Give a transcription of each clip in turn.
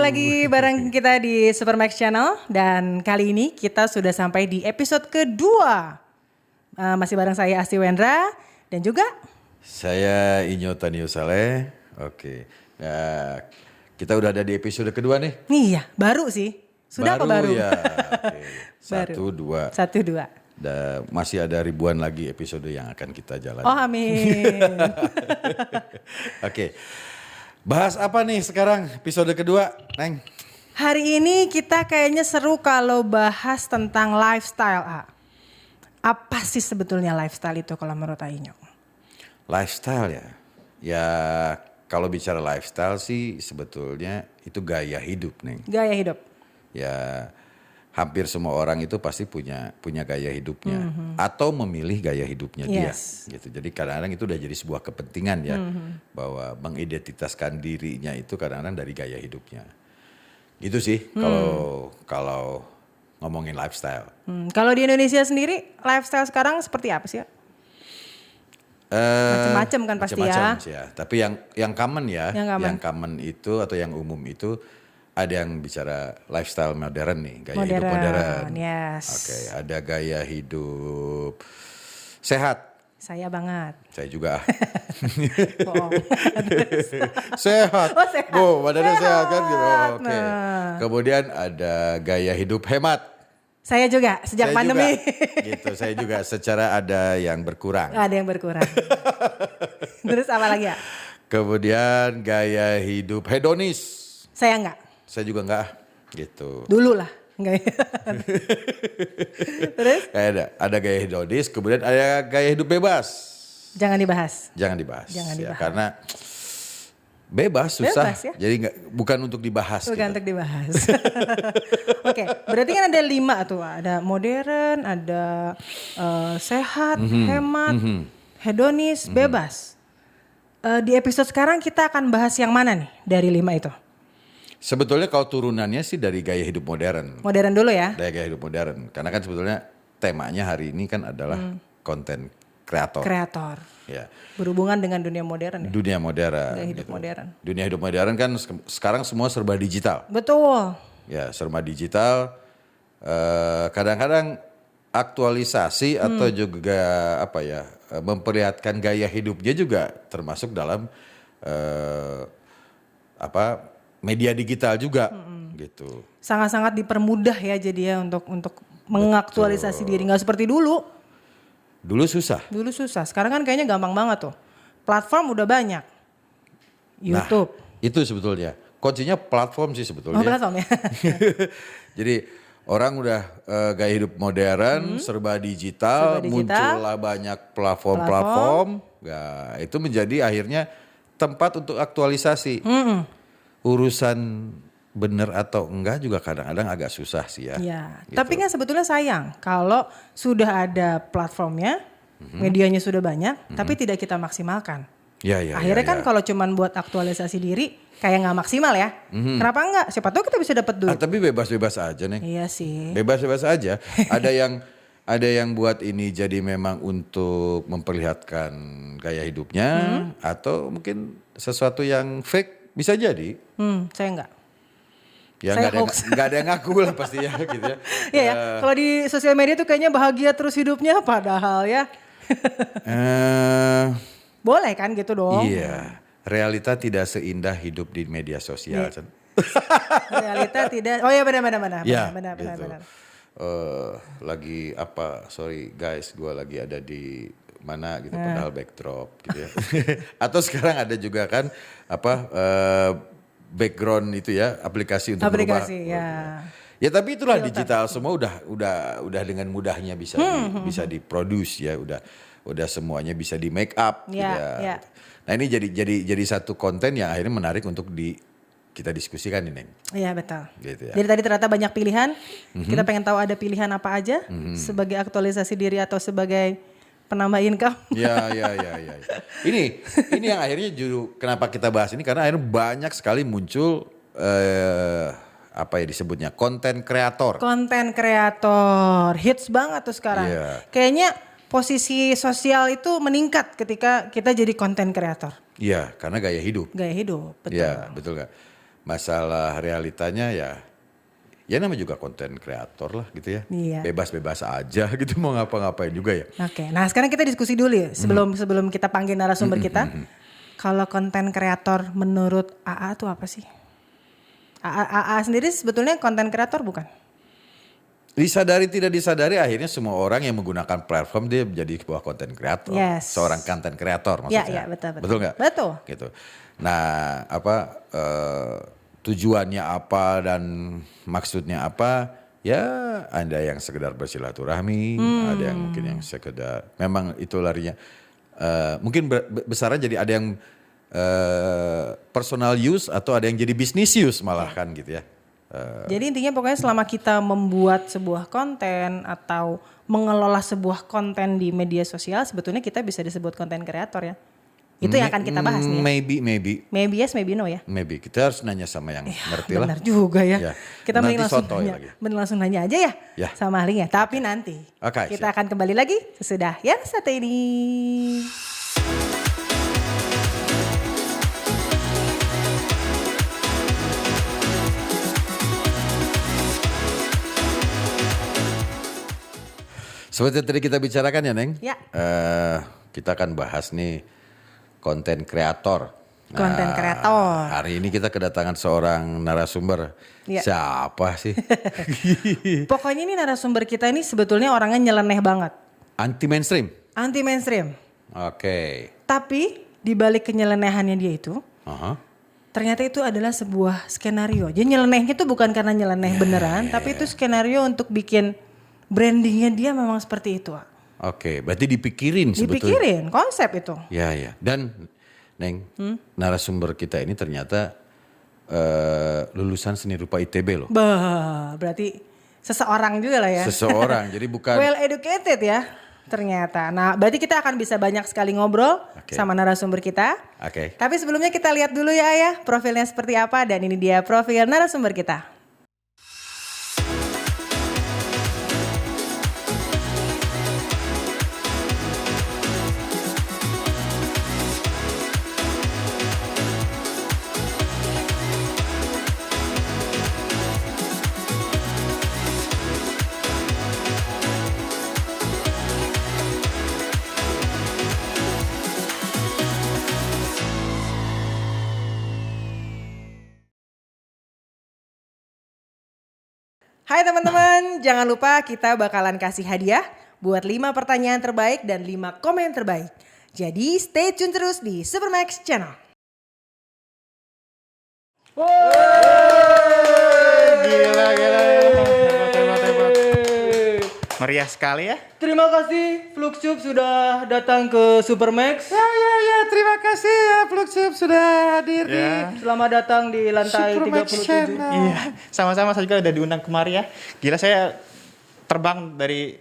lagi bareng kita di Supermax Channel dan kali ini kita sudah sampai di episode kedua. Masih bareng saya Asti Wendra dan juga saya Inyo Tanio Saleh. Oke. Nah, kita udah ada di episode kedua nih. Iya, baru sih. Sudah apa baru? Ya. Oke. Satu, dua. Dan masih ada ribuan lagi episode yang akan kita jalani. Oh, amin. Oke. Bahas apa nih sekarang episode kedua, Neng? Hari ini kita kayaknya seru kalau bahas tentang lifestyle, A. Apa sih sebetulnya lifestyle itu kalau menurut Ainyo? Lifestyle ya? Ya kalau bicara lifestyle sih sebetulnya itu gaya hidup, Neng. Gaya hidup? Ya hampir semua orang itu pasti punya gaya hidupnya atau memilih gaya hidupnya dia gitu. Jadi kadang-kadang itu udah jadi sebuah kepentingan ya bahwa mengidentitaskan dirinya itu kadang-kadang dari gaya hidupnya. Gitu sih kalau ngomongin lifestyle. Kalau di Indonesia sendiri lifestyle sekarang seperti apa sih ya? Macam-macam kan pasti ya. Tapi yang common ya, yang common itu atau yang umum itu ada yang bicara lifestyle modern nih, gaya hidup modern. Yes. Oke, ada gaya hidup sehat. Saya banget. Saya juga. Bohong. Sehat. Oh, sehat. Badannya sehat kan gitu. Oke. Nah. Kemudian ada gaya hidup hemat. Saya juga sejak pandemi. Gitu, saya juga secara ada yang berkurang. Ada yang berkurang. Terus apa lagi ya? Kemudian gaya hidup hedonis. Saya enggak. Saya juga enggak gitu. Dulu lah. Enggak. Terus? Ada gaya hedonis, kemudian ada gaya hidup bebas. Jangan dibahas. Jangan dibahas. Ya, karena bebas susah. Bebas, ya? Jadi bukan untuk dibahas. Bukan untuk dibahas. Oke, berarti kan ada 5 tuh. Ada modern, ada sehat, hemat, hedonis, bebas. Di episode sekarang kita akan bahas yang mana nih dari 5 itu? Sebetulnya kalau turunannya sih dari gaya hidup modern. Modern dulu ya? Dari gaya hidup modern. Karena kan sebetulnya temanya hari ini kan adalah konten kreator. Kreator. Ya. Berhubungan dengan dunia modern ya? Dunia modern. Gaya hidup modern. Dunia hidup modern kan sekarang semua serba digital. Betul. Ya, serba digital. Kadang-kadang aktualisasi atau juga memperlihatkan gaya hidupnya juga termasuk dalam media digital juga gitu. Sangat-sangat dipermudah ya jadi ya untuk mengaktualisasi diri, nggak seperti dulu. Dulu susah. Sekarang kan kayaknya gampang banget tuh. Platform udah banyak. YouTube. Nah, itu sebetulnya. Kuncinya platform sih sebetulnya. Oh, platform ya. Jadi orang udah gaya hidup modern, serba digital, muncullah banyak platform. Nah, itu menjadi akhirnya tempat untuk aktualisasi. Urusan benar atau enggak juga kadang-kadang agak susah sih ya. Iya. Gitu. Tapi kan sebetulnya sayang kalau sudah ada platformnya, medianya sudah banyak, tapi tidak kita maksimalkan. Ya, akhirnya kan kalau cuman buat aktualisasi diri kayak nggak maksimal ya. Kenapa enggak? Siapa tahu kita bisa dapat duit. Tapi bebas-bebas aja nih. Iya sih. Bebas-bebas aja. Ada yang buat ini jadi memang untuk memperlihatkan gaya hidupnya atau mungkin sesuatu yang fake bisa jadi. Saya enggak. Ya nggak ada yang ngaku lah pasti ya gitu ya. Iya ya. Kalau di sosial media tuh kayaknya bahagia terus hidupnya, padahal ya. Boleh kan gitu dong. Iya. Realita tidak seindah hidup di media sosial. Iya. Realita tidak. Oh ya benar. Ya, benar. Lagi sorry guys, gue lagi ada di mana gitu padahal backdrop gitu ya. Atau sekarang ada juga kan background itu ya, aplikasi untuk berubah. Ya tapi itulah digital semua udah dengan mudahnya bisa diproduce ya, udah semuanya bisa di make up gitu ya. Nah, ini jadi satu konten yang akhirnya menarik untuk kita diskusikan ini, Neng. Iya betul. Gitu ya. Jadi tadi ternyata banyak pilihan. Kita pengen tahu ada pilihan apa aja sebagai aktualisasi diri atau sebagai penambah income. Ya. Ini yang akhirnya kenapa kita bahas ini karena akhirnya banyak sekali muncul disebutnya konten kreator. Konten kreator hits banget tuh sekarang. Kayaknya posisi sosial itu meningkat ketika kita jadi konten kreator. Iya, karena gaya hidup. Gaya hidup, betul. Iya, betul gak? masalah realitanya ya namanya juga konten kreator lah gitu ya. Iya. Bebas-bebas aja gitu mau ngapa-ngapain juga ya. Oke, nah sekarang kita diskusi dulu ya sebelum kita panggil narasumber kita. Kalau konten kreator menurut AA itu apa sih? AA sendiri sebetulnya konten kreator bukan? Disadari tidak disadari akhirnya semua orang yang menggunakan platform dia menjadi sebuah konten kreator. Yes. Seorang konten kreator maksudnya. Iya, betul. Betul nggak? Betul. Gitu. Nah tujuannya apa dan maksudnya apa? Ya ada yang sekedar bersilaturahmi, ada yang mungkin yang sekedar memang itu larinya. Mungkin besarnya jadi ada yang personal use atau ada yang jadi business use malah kan gitu ya. Jadi intinya pokoknya selama kita membuat sebuah konten atau mengelola sebuah konten di media sosial sebetulnya kita bisa disebut konten kreator ya. Itu yang akan kita bahas nih ya. Maybe yes, maybe no ya. Maybe kita harus nanya sama yang ngerti lah. Benar juga ya. Ya. Kita Nanti mending langsung nanya aja ya, sama ahlinya. Tapi nanti kita akan kembali lagi sesudah yang satu ini. Seperti tadi kita bicarakan ya Neng, Ya. Kita akan bahas nih konten kreator. Konten kreator. Hari ini kita kedatangan seorang narasumber. Ya. Siapa sih? Pokoknya ini narasumber kita ini sebetulnya orangnya nyeleneh banget. Anti mainstream. Anti mainstream. Oke. Tapi di balik kenyelenehannya dia itu, ternyata itu adalah sebuah skenario. Jadi nyelenehnya itu bukan karena nyeleneh beneran, tapi itu skenario untuk bikin brandingnya dia memang seperti itu. Oke, berarti dipikirin sebetulnya. Dipikirin konsep itu. Ya. Dan Neng, narasumber kita ini ternyata lulusan seni rupa ITB loh. Berarti seseorang juga lah ya. Seseorang, jadi bukan. Well educated ya ternyata. Nah berarti kita akan bisa banyak sekali ngobrol sama narasumber kita. Oke. Tapi sebelumnya kita lihat dulu ya Ayah profilnya seperti apa. Dan ini dia profil narasumber kita. Hai teman-teman, jangan lupa kita bakalan kasih hadiah buat 5 pertanyaan terbaik dan 5 komen terbaik. Jadi stay tune terus di Supermax Channel. Gila. Hebat. Meriah sekali ya. Terima kasih Fluxtube sudah datang ke Supermax. Ya, terima kasih ya Fluxtube sudah hadir Selamat datang di lantai Supermax 37. Channel. Iya, sama-sama saya juga udah diundang kemari ya. Gila saya terbang dari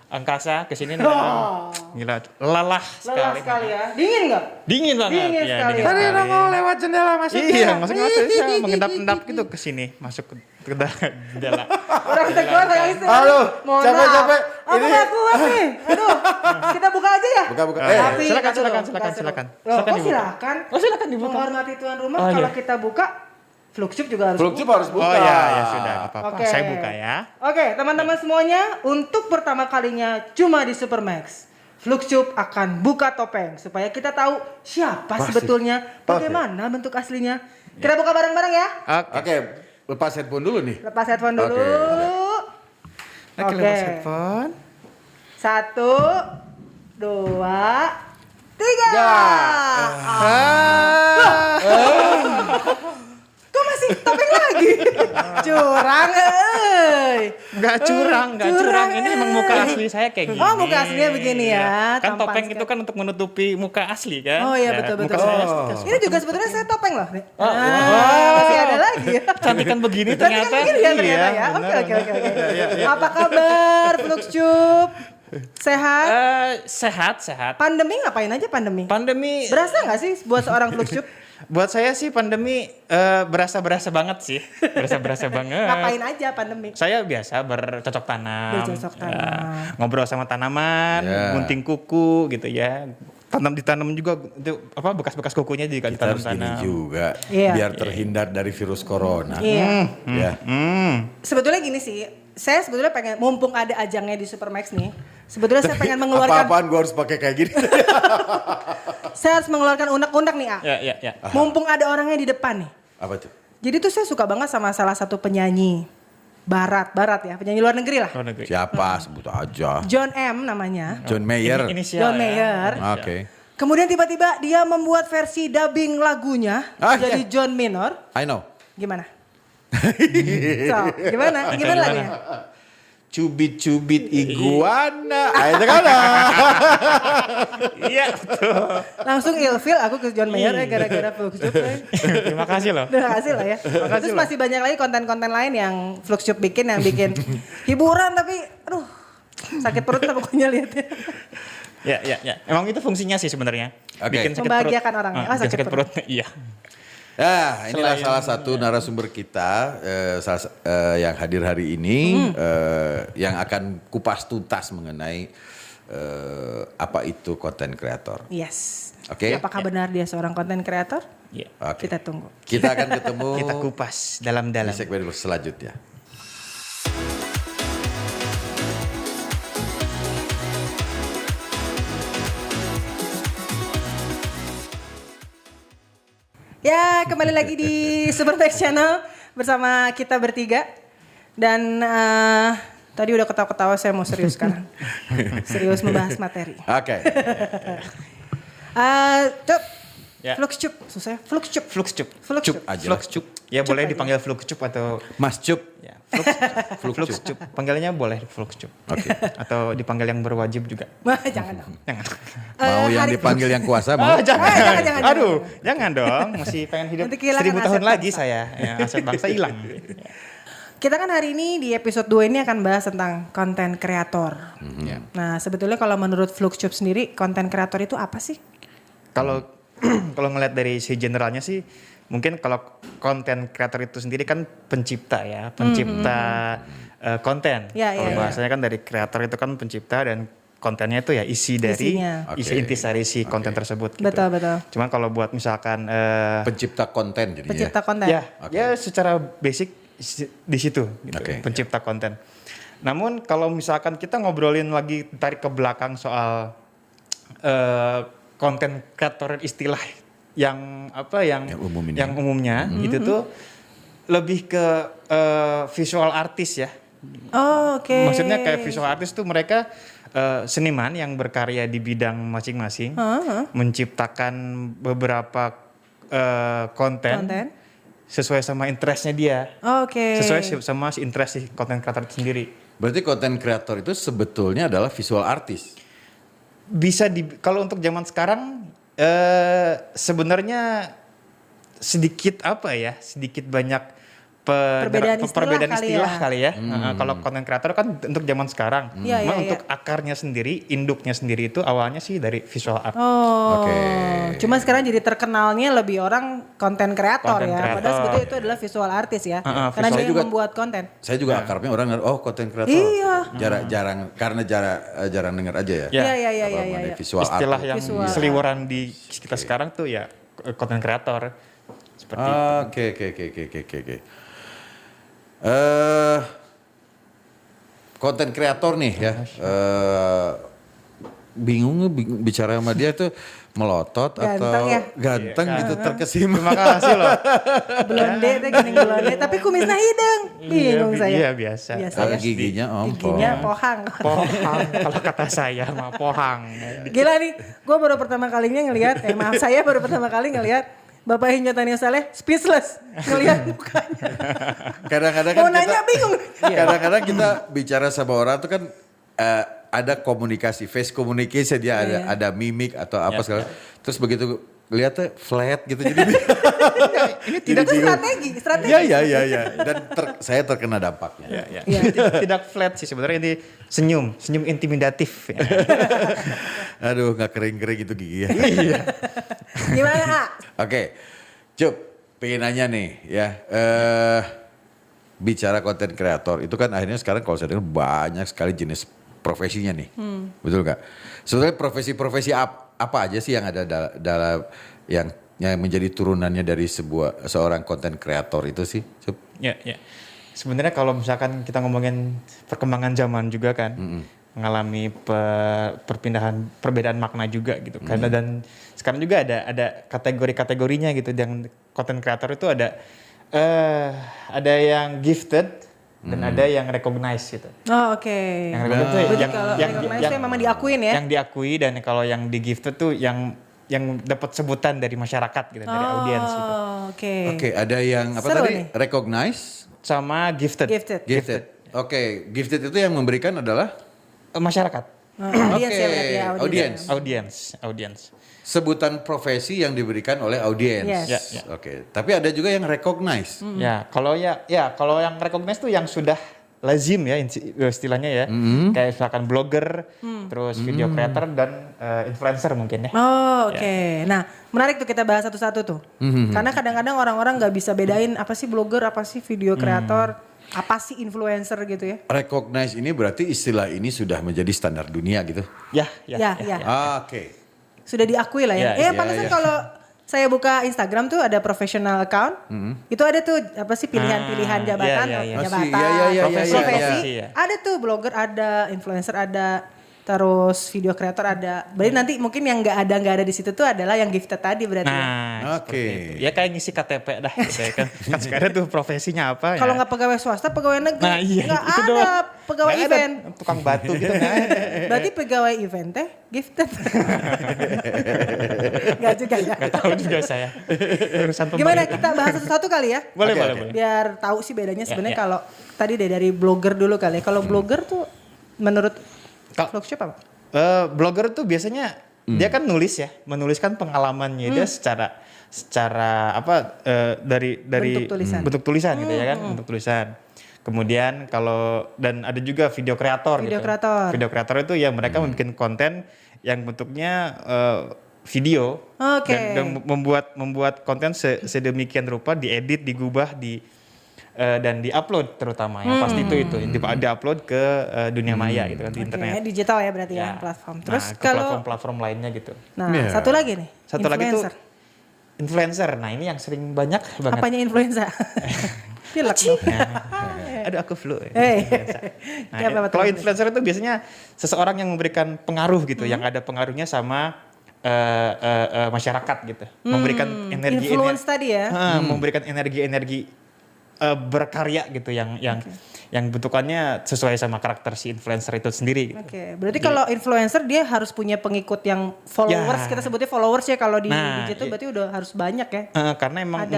angkasa ke sini gila lelah sekali Ya. Dingin nggak? Dingin banget. Dingin sekali. Tadi nongol lewat jendela masuk. Iya, masuk saya mengendap-endap gitu ke sini, masuk ke jendela. Udah kita keluar saya istri. Halo, capek-capek. Aku nggak kuat nih. Aduh, kita buka aja ya. Buka. Tapi Silakan. silakan dibuka. Silakan dibuka. Menghormati tuan rumah kalau kita buka, Fluxtube juga harus Fluxtube buka. harus buka. Oh ya sudah, nggak apa-apa. Oke. Saya buka ya. Oke, teman-teman semuanya, untuk pertama kalinya cuma di Supermax, Fluxtube akan buka topeng supaya kita tahu siapa sebetulnya, bagaimana bentuk aslinya. Kita buka bareng-bareng ya. Oke, lepas headphone dulu nih. Lepas headphone dulu. Oke, lepas headphone. 1, 2, 3. Kok masih topeng lagi? Curang Enggak curang. Ini emang muka asli saya kayak gini. Oh, muka aslinya begini ya. Kan tampan topeng sekali. itu kan untuk menutupi muka asli kan. Oh iya, Ya, betul. muka saya Ini juga sebetulnya saya topeng loh. Oh. Masih ada lagi ya. cantikan begini Cantik ternyata. kan begini ya ternyata ya. Oke. Apa kabar Fluxtube? Sehat? Sehat. Pandemi ngapain aja pandemi? Pandemi Berasa nggak sih buat seorang Fluxtube? buat saya sih pandemi berasa banget sih. Berasa banget. Ngapain aja pandemi? Saya biasa bercocok tanam. Bercocok tanam. Ngobrol sama tanaman, Ya. gunting kuku gitu ya. ditanam juga itu apa bekas-bekas kukunya juga Kita harus gini ditanam-tanam. juga Iya. biar terhindar dari virus corona. Iya. Ya. Sebetulnya gini sih, saya sebetulnya pengen, mumpung ada ajangnya di Supermax nih, sebetulnya saya pengen mengeluarkan, Apa-apaan gue harus pakai kayak gini. saya harus mengeluarkan unek-unek nih, A. Ya. Mumpung ada orangnya di depan nih. Apa tuh? Jadi tuh saya suka banget sama salah satu penyanyi barat ya, penyanyi luar negeri lah. Luar negeri. Siapa? Sebut aja. John M namanya. John Mayer. Inisial John ya. Mayer. Oke. Kemudian tiba-tiba dia membuat versi dubbing lagunya jadi iya. John Minor. I know. Gimana? So, gimana? Gimana lagunya? Cubit-cubit iguana. Itu kan. Iya betul. Langsung ilfil aku ke John Mayer gara-gara Fluxtube. Terima kasih loh. Terima kasih lah ya. Terus masih banyak lagi konten-konten lain yang Fluxtube bikin yang bikin hiburan tapi aduh sakit perut lah pokoknya lihatnya. Ya. Emang itu fungsinya sih sebenarnya. Oke. Bikin sakit Membahagiakan perut. orangnya. Bikin sakit perut. Iya. Ya, inilah salah satu narasumber kita yang hadir hari ini yang akan kupas tuntas mengenai apa itu konten kreator. Yes. Oke. Apakah benar dia seorang konten kreator? Iya. Oke. Kita tunggu. Kita akan ketemu Kita kupas di dalam-dalam. segmen selanjutnya. Ya, kembali lagi di Supermax Channel bersama kita bertiga. Dan tadi udah ketawa-ketawa, saya mau serius sekarang. Serius membahas materi. Oke. Cuk, Ya. Fluxtube, susah ya? Fluxtube. Fluxtube. Fluxtube. Cup aja. Fluxtube. Ya boleh dipanggil Fluxtube atau Mas Cup. ya. Fluxtube. Panggilannya boleh Fluxtube. Oke. Atau dipanggil yang berwajib juga. Wah, jangan dong. Jangan. Mau yang hari- dipanggil yang kuasa mau? jangan. jangan. Aduh, jangan dong. Masih pengen hidup Nanti kehilangan 1000 tahun aset lagi bangsa. saya. Ya, aset bangsa hilang. Kita kan hari ini di episode 2 ini akan bahas tentang konten kreator. Ya. Nah, sebetulnya kalau menurut Fluxtube sendiri, konten kreator itu apa sih? Kalau kalau ngeliat dari si generalnya sih, mungkin kalau konten kreator itu sendiri kan pencipta ya, pencipta konten. Ya, Kalau ya, bahasanya kan dari kreator itu kan pencipta dan kontennya itu ya isi dari Isinya. isi Oke. intisari si konten tersebut. Gitu. Betul. Cuman kalau buat misalkan Pencipta konten jadi Pencipta konten. ya, ya secara basic di situ, gitu, Oke. pencipta konten. Namun kalau misalkan kita ngobrolin lagi tarik ke belakang soal konten kreator istilah yang apa yang Yang umum ini. yang umumnya itu tuh lebih ke visual artist ya. Oh, oke. Maksudnya kayak visual artist tuh mereka seniman yang berkarya di bidang masing-masing, menciptakan beberapa konten sesuai sama interestnya dia, Oke. sesuai sama si interest si konten kreator itu sendiri. Berarti konten kreator itu sebetulnya adalah visual artist. Bisa kalau untuk zaman sekarang sebenarnya sedikit apa ya, sedikit banyak Perbedaan istilah kali kali ya. Kalau konten kreator kan untuk zaman sekarang. Iya, Cuma iya, untuk akarnya sendiri, induknya sendiri itu awalnya sih dari visual art. Oh, Oke. Cuma sekarang jadi terkenalnya lebih orang konten kreator Konten ya. kreator. Padahal sebetulnya itu adalah visual artist ya. Karena visual. dia Saya yang juga- membuat konten. Saya juga akarnya orang konten kreator. Iya. Jarang karena jarang dengar aja ya. Ya. Iya. Apa mengenai visual Istilah art. yang Visual. seliweran di kita sekarang tuh ya konten kreator. Seperti Oke. Konten kreator nih ya. Bingung bicara sama dia tuh melotot Ganteng atau ya? ganteng gitu terkesima. Terima kasih loh. Blonde teh gini blonde, tapi kumisnya hidung. Bingung Iya, saya. iya, biasa. Biasa Kalau ya. giginya ompong. Giginya pohang. Pohang, kalau kata saya mah pohang. Gila nih, gue baru pertama kalinya ngelihat, saya baru pertama kali ngelihat Bapak Hinjo Tania Saleh speechless ngelihat mukanya. Kadang-kadang kan Mau nanya bingung. kadang-kadang kita bicara sama orang tuh kan ada komunikasi, face communication dia ada mimik atau apa segala. Terus begitu lihatnya flat gitu jadi Ini tidak Itu strategi. Iya. Dan saya terkena dampaknya. ya. Iya. Tidak flat sih sebenarnya, ini senyum intimidatif. Ya. Aduh nggak kering-kering gitu gigi ya. Gimana, A? Oke, Cup, pengen nanya nih ya. Bicara konten kreator itu kan akhirnya sekarang kalau saya dengar banyak sekali jenis profesinya nih. Betul nggak? Sebenarnya profesi-profesi apa aja sih yang ada dalam yang menjadi turunannya dari seorang konten kreator itu sih? Ya. Sebenarnya kalau misalkan kita ngomongin perkembangan zaman juga kan, mengalami perbedaan makna juga gitu. Karena dan sekarang juga ada kategori-kategorinya gitu. Yang content creator itu ada yang gifted dan ada yang recognized gitu. Oh, oke. Yang recognized itu yang recognized itu memang diakuin ya? Yang diakui, dan kalau yang di gifted tuh yang dapat sebutan dari masyarakat gitu, dari audiens gitu. Oke, ada yang apa seru tadi? Nih. Recognize sama gifted. Gifted. Oke, gifted itu yang memberikan adalah masyarakat. Audiens. Sebutan profesi yang diberikan oleh audiens. Yes. Oke. Tapi ada juga yang recognize. Ya, kalau yang recognize tuh yang sudah lazim ya istilahnya ya. Kayak misalkan blogger, terus video creator dan influencer mungkin ya. Oh, oke. Nah, menarik tuh kita bahas satu-satu tuh. Karena kadang-kadang orang-orang nggak bisa bedain apa sih blogger, apa sih video creator, apa sih influencer gitu ya. Recognize ini berarti istilah ini sudah menjadi standar dunia gitu. Ya. Oke. Sudah diakui lah ya. Pantesan kalau saya buka Instagram tuh ada professional account. Itu ada tuh apa sih pilihan-pilihan jabatan, profesi. Ada tuh blogger ada, influencer ada, terus video creator ada. Berarti nanti mungkin yang nggak ada di situ tuh adalah yang gifted tadi berarti. Nah, oke. Ya kayak ngisi KTP dah gitu ya kan. Kan sekarang tuh profesinya apa ya. Kalau nggak pegawai swasta, pegawai negeri. Nah, iya, nggak itu ada doang. pegawai Nggak event. Ada tukang batu gitu nggak ada. Berarti pegawai event teh gifted. Nggak juga ya. Nggak tahu juga saya. Urusan Gimana kita bahas satu-satu kali ya? Boleh. Biar tahu sih bedanya sebenarnya kalau tadi dari blogger dulu kali. Kalau blogger tuh menurut Vlogshop apa? Blogger tuh biasanya dia kan menuliskan pengalamannya dia secara apa dari bentuk tulisan gitu ya kan, bentuk tulisan. Kemudian dan ada juga video kreator gitu. Video kreator itu ya mereka membuat konten yang bentuknya video dan membuat konten sedemikian rupa, diedit, digubah, dan diupload terutama yang pasti itu diupload ke dunia maya gitu kan, di internet. Digital ya berarti ya platform. Terus kalau platform lainnya gitu. Nah, satu lagi nih. Satu lagi tuh influencer. Nah, ini yang sering banyak banget. Apanya influenza? Pilek dong. Aduh, aku flu. Nah, kalau influencer itu biasanya seseorang yang memberikan pengaruh gitu, yang ada pengaruhnya sama masyarakat gitu. Memberikan energi influence tadi ya. Memberikan energi berkarya gitu yang bentukannya sesuai sama karakter si influencer itu sendiri gitu. Berarti kalau influencer dia harus punya pengikut yang followers, kita sebutnya followers ya kalau di digital berarti udah harus banyak ya. Karena emang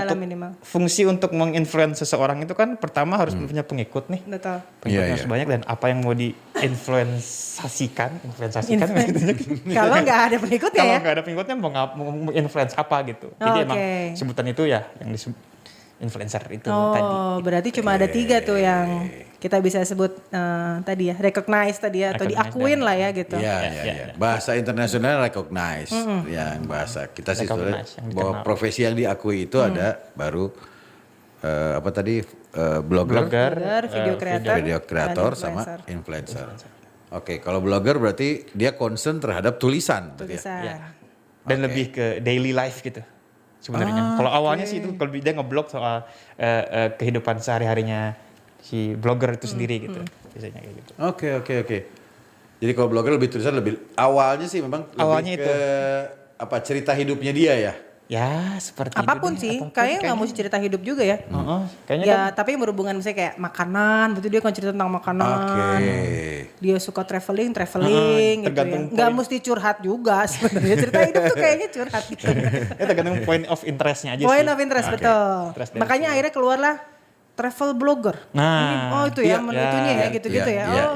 fungsi untuk menginfluence seseorang itu kan pertama harus punya pengikut nih. Betul. Pengikutnya harus banyak, dan apa yang mau diinfluensasikan kalau nggak ada pengikutnya ya. Kalau nggak ada pengikutnya mau influence apa gitu. Jadi emang sebutan itu ya yang disebut influencer itu tadi. Berarti cuma ada 3 tuh yang kita bisa sebut tadi ya, recognize tadi ya, atau diakuin lah ya gitu. Iya. Bahasa internasional recognize, yang bahasa kita sih bahwa profesi yang diakui itu ada baru apa tadi blogger, video creator sama influencer. Oke, kalau blogger berarti dia concern terhadap tulisan. Dan lebih ke daily life gitu. Sebenarnya kalau awalnya sih itu kalau dia ngeblog soal kehidupan sehari-harinya si blogger itu sendiri gitu, biasanya kayak gitu. Oke. Jadi kalau blogger lebih tulisan awalnya sih memang lebih ke apa cerita hidupnya dia ya. Ya seperti apapun itu sih, kayaknya nggak mesti cerita hidup juga ya. Kayaknya ya kan, tapi berhubungan misalnya kayak makanan, betul dia kan cerita tentang makanan. Dia suka traveling gitu ya. Nggak mesti curhat juga sebenarnya, cerita hidup tuh kayaknya curhat gitu. Ya tergantung point of interestnya aja. Point of interest betul. Makanya akhirnya keluarlah travel blogger. Nah, itu ya, itunya ya gitu-gitu ya.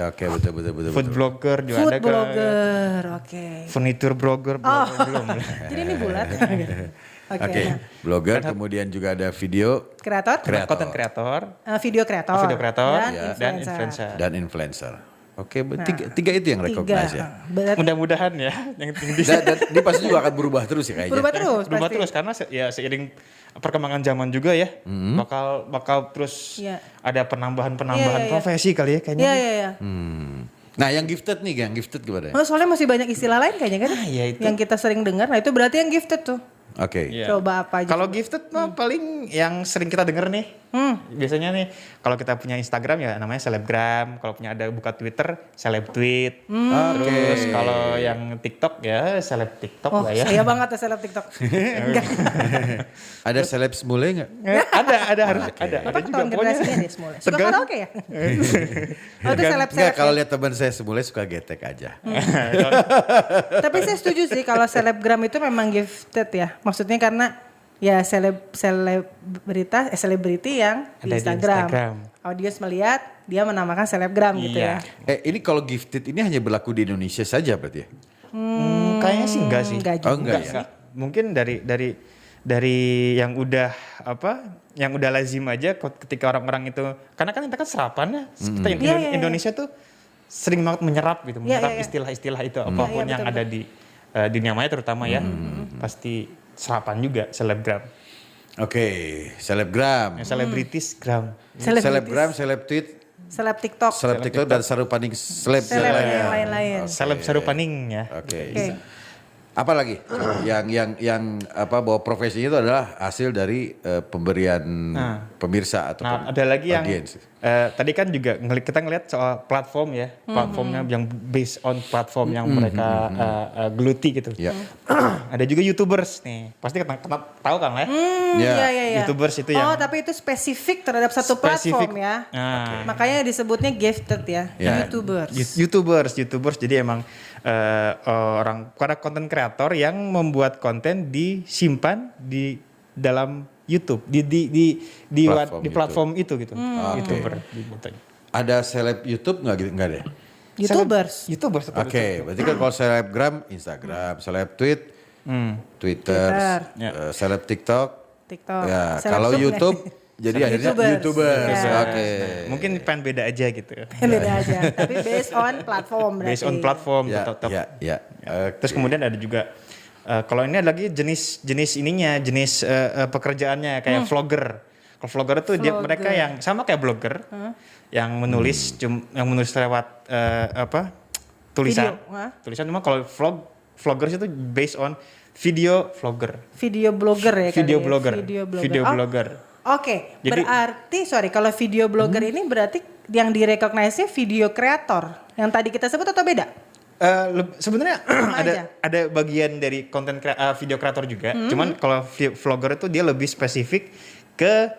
Oke, betul. Food blogger juga food ada. Food blogger, oke. Furniture blogger belum. Jadi ini bulat. Oke, blogger, kemudian juga ada video kreator, content creator, video kreator, dan influencer. Oke, tiga itu yang recognize ya. Mudah-mudahan ya. Dan ini pasti juga akan berubah terus ya kayaknya. Berubah terus karena ya seiring perkembangan zaman juga ya, bakal terus ada penambahan profesi kali ya kayaknya. Iya. Nah yang gifted nih, yang gifted gimana? Oh, soalnya masih banyak istilah lain kayaknya kan? ya itu. Yang kita sering dengar. Nah itu berarti yang gifted tuh. Oke. Iya. Coba apa aja? Kalau gifted mah paling yang sering kita denger nih. Biasanya nih kalau kita punya Instagram ya namanya selebgram. Kalau punya ada buka Twitter, seleb tweet. Terus kalau yang TikTok ya seleb TikTok Oh, lah ya. saya banget ya seleb TikTok. Enggak. Ada seleb semule nggak? Ada harus ada. Ada Apa juga tahun pokoknya. generasinya dia semula. Suka Tegang. karaoke ya? Oh itu seleb Enggak, kalau lihat teman saya semule suka getek aja. Tapi saya setuju sih kalau selebgram itu memang gifted ya. Maksudnya karena ya selebriti yang Ada di di Instagram. Instagram. Audiens melihat dia menamakan selebgram gitu Iya. ya. Ini kalau gifted ini hanya berlaku di Indonesia saja berarti ya? Kayaknya sih enggak sih. Enggak Oh, juga. enggak ya? Enggak. Mungkin dari yang udah yang udah lazim aja ketika orang-orang itu karena kan kita kan serapan ya. Kita Iya, iya. Indonesia tuh sering banget menyerap gitu, Iya, menyerap iya, iya. istilah-istilah itu apapun Iya, yang betul, ada di dunia maya terutama ya. Pasti serapan juga selebgram. Oke, selebgram. Selebritis gram. Selebritis. Selebgram, seleb tweet, Seleb TikTok. seleb TikTok dan sarupaning seleb. Seleb yang lain-lain. Seleb serupaning ya. Oke. Oke. Apa lagi? yang apa bahwa profesinya itu adalah hasil dari pemberian pemirsa atau Nah, ada lagi yang audiens. tadi kan juga kita ngelihat soal platform ya, platformnya yang based on platform yang mereka geluti gitu. Ya. Ada juga YouTubers nih, pasti tahu kan ya? Ya. Iya. YouTubers itu Oh yang tapi itu spesifik terhadap satu spesifik. platform ya. Nah, Makanya disebutnya gifted ya. Ya. YouTubers jadi emang orang para konten kreator yang membuat konten disimpan di dalam YouTube di platform itu gitu. YouTuber gitu. Ada seleb YouTube nggak gitu? Nggak deh. YouTubers. YouTubers tetap Oke, berarti kan kalau selebgram Instagram, seleb tweet Twitter, Ya. seleb TikTok. TikTok. Ya, Seleb kalau sub YouTube jadi akhirnya YouTubers. YouTubers. Ya. Oke. Mungkin pengen beda aja gitu. Beda aja. Tapi based on platform berarti. Based on platform Ya, tetap. ya. Terus kemudian ada juga kalau ini ada lagi jenis pekerjaannya kayak vlogger. Kalau vlogger itu Vlogger. mereka yang sama kayak blogger, yang menulis yang menulis lewat tulisan. Video, hah? Tulisan cuma kalau vloggers itu based on video vlogger. Video blogger ya Video kali ya? blogger. Video Oh, blogger. Oke, Jadi- berarti kalau video blogger ini berarti yang direcognize-nya video kreator. Yang tadi kita sebut atau beda? Sebenarnya aja. ada bagian dari konten video kreator juga. Cuman kalau vlogger itu dia lebih spesifik ke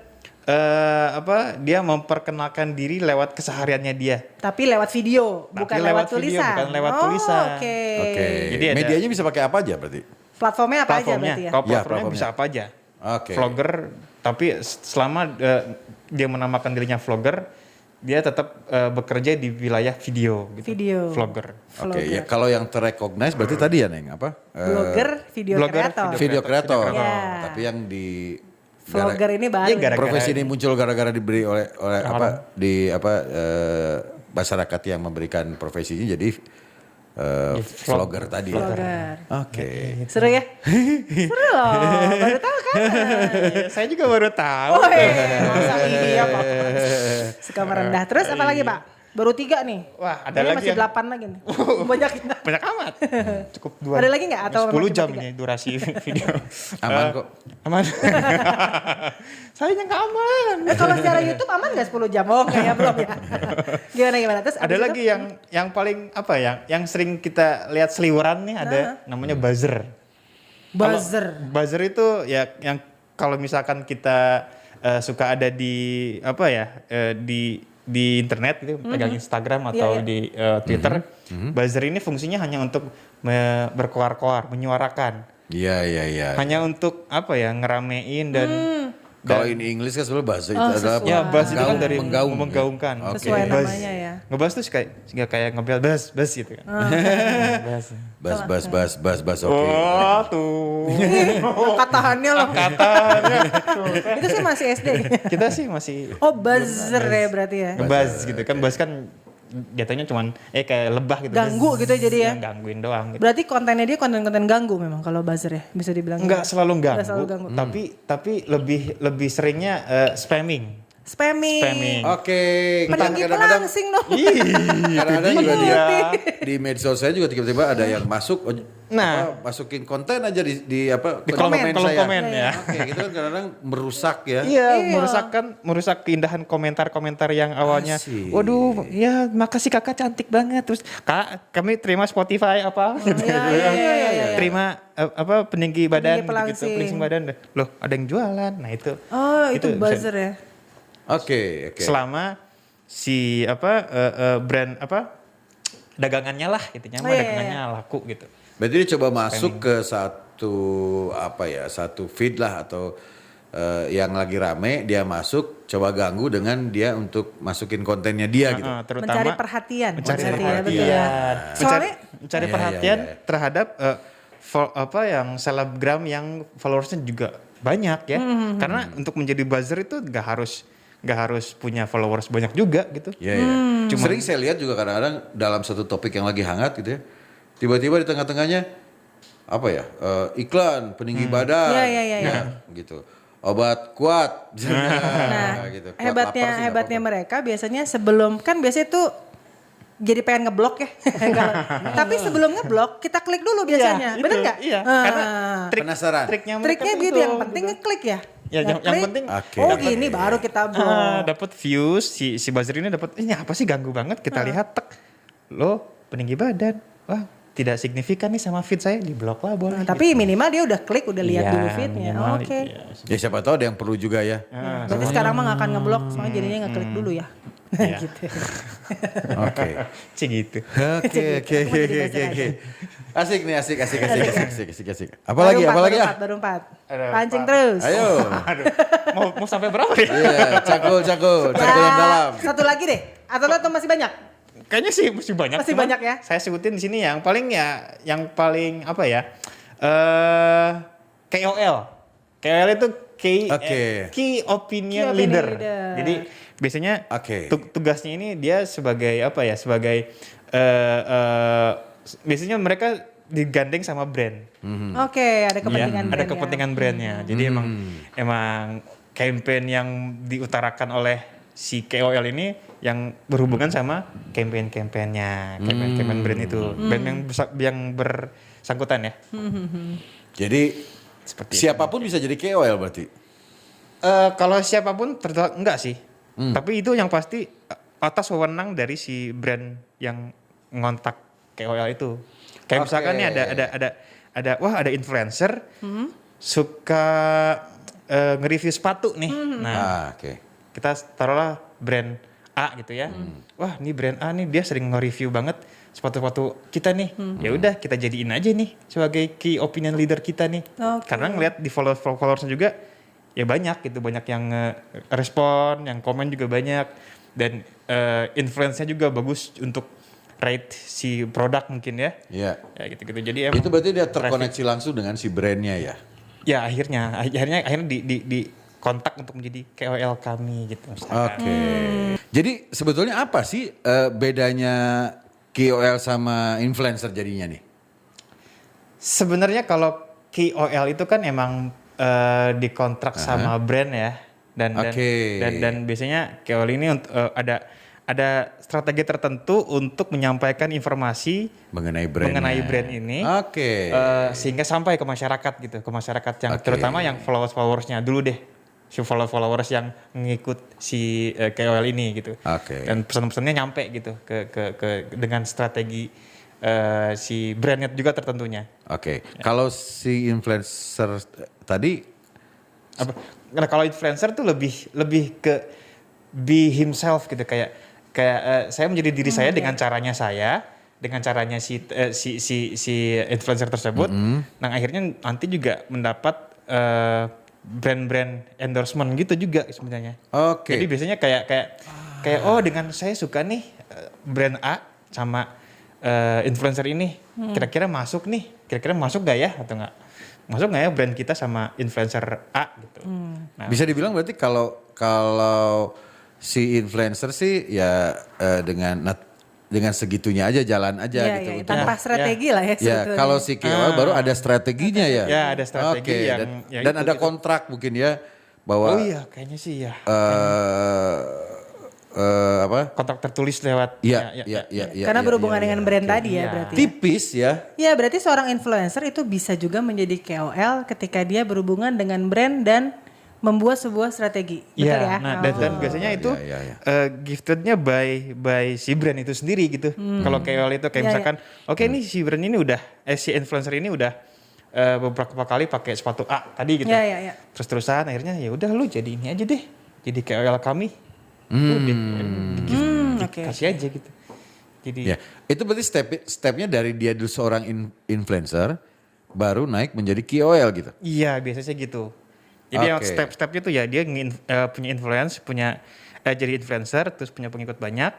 dia memperkenalkan diri lewat kesehariannya dia. Tapi lewat video, Tapi bukan lewat lewat video, tulisan. bukan lewat Oh, tulisan. Oke. Oke. Jadi ada- Medianya bisa pakai apa aja berarti? Platformnya apa aja Platformnya, berarti ya? kalau Ya, platformnya platformnya. bisa apa aja. Oke. Vlogger, tapi selama dia menamakan dirinya vlogger, dia tetap bekerja di wilayah video. Gitu. Video. Vlogger. Oke, ya kalau yang terrecognize berarti tadi ya Neng apa? Blogger, video blogger, kreator. Video kreator. Ya. Tapi yang di Vlogger ini baru. Iya, gara-gara- profesi ini muncul gara-gara diberi oleh masyarakat yang memberikan profesinya jadi vlogger tadi. ya. Vlogger. Oke. Seru ya? Seru loh, baru tahu kan? Saya juga baru tahu. Oh masa iya kok. Suka merendah. Terus apa lagi Pak? Baru 3 nih. Wah, ada Ini lagi masih yang- 8 lagi nih. Banyak kita. Banyak amat. Cukup 2. Ada lagi nggak? Atau 10 cuma jam 3? ini durasi video. Aman kok. Aman. Saya yang aman. Kalau secara YouTube aman nggak 10 jam? Oh kayaknya belum ya. Gimana? Terus Ada abis itu? lagi yang paling apa ya? Yang sering kita lihat seliweran nih ada namanya buzzer. Buzzer. Buzzer itu ya yang kalau misalkan kita suka ada di apa ya di internet gitu, pegang Instagram atau Iya. di Twitter, buzzer ini fungsinya hanya untuk berkoar-koar, menyuarakan, Iya. hanya untuk apa ya ngeramein dan Kalau ini English kan sebenarnya bahasa itu Oh, adalah sesuai. ya buzz itu kan dari menggaung. menggaungkan. Oke. Sesuai Buzz. namanya ya. Ngebuzz tuh kayak ngebel buzz gitu kan. Buzz. Bas oke. Oh tuh. Kataannya loh. Katanya. Itu sih masih SD. Kita sih masih Oh buzzer ya berarti ya. ngebuzz gitu kan. Buzz kan jatuhnya cuman kayak lebah gitu. Ganggu gitu jadi ya. Gangguin doang gitu. Berarti kontennya dia konten-konten ganggu memang kalau buzzer ya bisa dibilang. Enggak selalu ganggu, Nggak selalu ganggu. tapi lebih seringnya spamming. spamming. Oke. Peninggi Kadang-kadang pelangsing dong. kadang-kadang juga dia. di medsos saya juga tiba-tiba ada yang masuk Nah. masukin konten aja di kolom saya. komen ya. Oke, gitu kan kadang-kadang merusak ya. Iya, merusak keindahan komentar-komentar yang awalnya. Asik. Waduh, ya makasih kakak cantik banget. Terus kak, kami terima Spotify apa? Gitu. iya. Terima peninggi badan, pelangsing. peninggi badan. Loh, ada yang jualan. Nah itu. Oh, itu bisa- buzzer ya. Oke. Selama si brand dagangannya lah, gitu dagangannya laku gitu. Berarti dia coba masuk ke satu feed lah atau yang lagi rame, dia masuk coba ganggu dengan dia untuk masukin kontennya dia gitu. Terutama Mencari perhatian. mencari Betul perhatian. ya. Soalnya mencari Iya, perhatian iya. terhadap yang selebgram yang followersnya juga banyak ya. Karena untuk menjadi buzzer itu nggak harus punya followers banyak juga gitu. Iya. Sering saya lihat juga kadang-kadang dalam satu topik yang lagi hangat gitu ya. Tiba-tiba di tengah-tengahnya iklan peninggi badan. Iya. Gitu. Obat kuat. Nah, gitu. Kuat lapar sih nggak hebatnya apa-apa. mereka biasanya sebelum kan biasanya tuh jadi pengen ngeblok ya. Tapi sebelum ngeblok kita klik dulu biasanya. Iya, Bener itu, nggak? iya. Karena Penasaran. triknya mereka Triknya tuh gitu itu, yang penting ngeklik ya. Ya, yang Ngeklik, penting Oke. oh gini baru kita blok. dapat views si buzzer ini dapat ini apa sih ganggu banget kita lihat tek lo peninggi badan wah tidak signifikan nih sama feed saya di blok lah boleh. Tapi minimal dia udah klik, udah lihat Iya, dulu feednya. minimal, Oke. iya. Ya siapa tahu ada yang perlu juga ya. Berarti sekarang mah gak akan ngeblok, soalnya jadinya ngeklik dulu ya. Iya. Gitu. Oke. Cik gitu. Oke. Asik nih, asik. Apalagi Baru empat. Pancing terus. Ayo. Aduh, mau sampai berapa ya? Iya, cakul yang dalam. Satu lagi deh. Atau masih banyak? Kayaknya sih masih banyak. Masih cuman banyak ya? Saya sebutin di sini yang paling apa ya? KOL. KOL itu key opinion Key opinion leader. leader. Jadi biasanya Oke. tugasnya ini dia sebagai sebagai biasanya mereka digandeng sama brand. Oke, ada kepentingan Ada brand ya. kepentingan brandnya. Jadi emang campaign yang diutarakan oleh si KOL ini yang berhubungan sama campaign-campaignnya, campaign brand itu, brand yang bersangkutan ya. Jadi Seperti siapapun bisa jadi KOL berarti. Kalau siapapun enggak sih. Tapi itu yang pasti atas wewenang dari si brand yang ngontak KOL itu. Kayak misalkan nih ada influencer suka nge-review sepatu nih. Nah, Oke. kita taruhlah brand A gitu ya. Wah, ini brand A nih dia sering nge-review banget sepatu-sepatu kita nih. Ya udah kita jadiin aja nih sebagai key opinion leader kita nih. Oke. Karena ngeliat di followersnya juga ya banyak gitu, banyak yang respon, yang komen juga banyak dan influence-nya juga bagus untuk rate si produk mungkin ya. Iya. Ya gitu-gitu. Jadi emang Itu berarti dia terkoneksi langsung dengan si brandnya ya. ya akhirnya di kontak untuk menjadi KOL kami gitu. Oke. Jadi sebetulnya apa sih bedanya KOL sama influencer jadinya nih? Sebenarnya kalau KOL itu kan emang dikontrak sama brand ya dan biasanya KOL ini ada strategi tertentu untuk menyampaikan informasi Mengenai brand ini. Oke. Sehingga sampai ke masyarakat gitu, ke masyarakat yang terutama yang followersnya dulu deh. Si followers yang ngikut si KOL ini gitu. Oke. Dan pesan-pesannya nyampe gitu ke dengan strategi si brandnya juga tertentunya. Oke. Kalau si influencer tadi Nah kalau influencer tuh lebih ke be himself gitu kayak saya menjadi diri saya dengan caranya si influencer tersebut. Nah akhirnya nanti juga mendapat brand endorsement gitu juga sebenarnya. Oke. Jadi biasanya kayak oh dengan saya suka nih brand A sama influencer ini kira-kira masuk gak ya atau enggak masuk nggak ya brand kita sama influencer A gitu. Nah, bisa dibilang berarti kalau si influencer sih ya dengan segitunya aja jalan aja Iya, gitu. iya, Untuk- tanpa strategi lah ya Ya, sebetulnya. kalau si KOL baru ada strateginya ya. Ya, ada strategi Oke, yang dan, ya dan itu ada gitu. kontrak mungkin ya. bahwa Oh iya, kayaknya sih ya. apa? Kontrak tertulis lewat. Iya, ya. Karena berhubungan dengan brand tadi ya Iya. berarti. Tipis ya. Ya berarti seorang influencer itu bisa juga menjadi KOL ketika dia berhubungan dengan brand dan membuat sebuah strategi. Betul Iya, ya? nah dan biasanya itu giftednya by si brand itu sendiri gitu. Kalau KOL itu kayak misalkan, oke nih si brand ini udah, si influencer ini udah beberapa kali pakai sepatu A tadi gitu. Ya. Terus-terusan akhirnya ya udah lu jadi ini aja deh, jadi KOL kami. Udah, kasih aja gitu. Jadi Ya, itu berarti stepnya dari dia dulu seorang influencer baru naik menjadi KOL gitu. iya biasanya gitu. Jadi yang Oke. step-stepnya tuh ya dia punya influence, jadi influencer, terus punya pengikut banyak,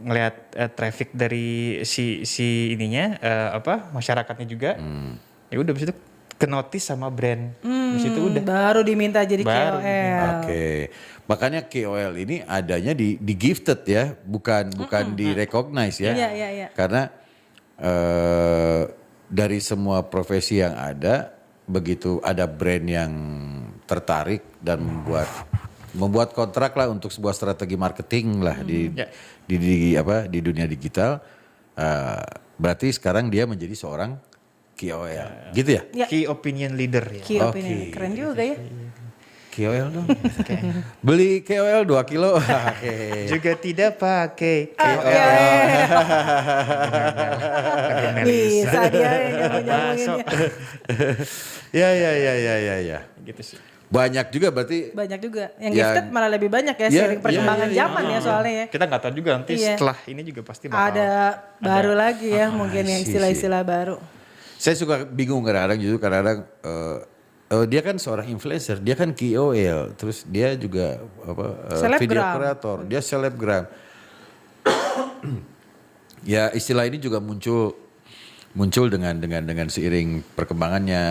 ngelihat traffic dari si ininya masyarakatnya juga. Ya udah habis itu ke notice sama brand. Habis itu udah. Baru diminta jadi Baru KOL. Oke. Makanya KOL ini adanya di gifted ya, bukan di recognize ya. Iya. Karena dari semua profesi yang ada, begitu ada brand yang tertarik dan membuat kontrak lah untuk sebuah strategi marketing lah di dunia digital, berarti sekarang dia menjadi seorang KOL, gitu ya? Ya. Key opinion leader ya. Key opinion. Keren juga ya. KOL dong. Beli KOL 2 kilo. Oke. Juga tidak pakai Bisa dia yang nyambungin Ya. gitu sih. Banyak juga berarti. Banyak juga. Yang Ya. gifted malah lebih banyak ya. Ya, Seiring perkembangan ya. zaman ya soalnya ya. Kita nggak tahu juga nanti Iya. setelah ini juga pasti bakal Ada baru lagi ya mungkin yang sih. istilah-istilah baru. Saya suka bingung kadang-kadang justru kadang-kadang dia kan seorang influencer, dia kan KOL, terus dia juga Selebgram. video kreator, dia selebgram. Ya istilah ini juga muncul dengan seiring perkembangannya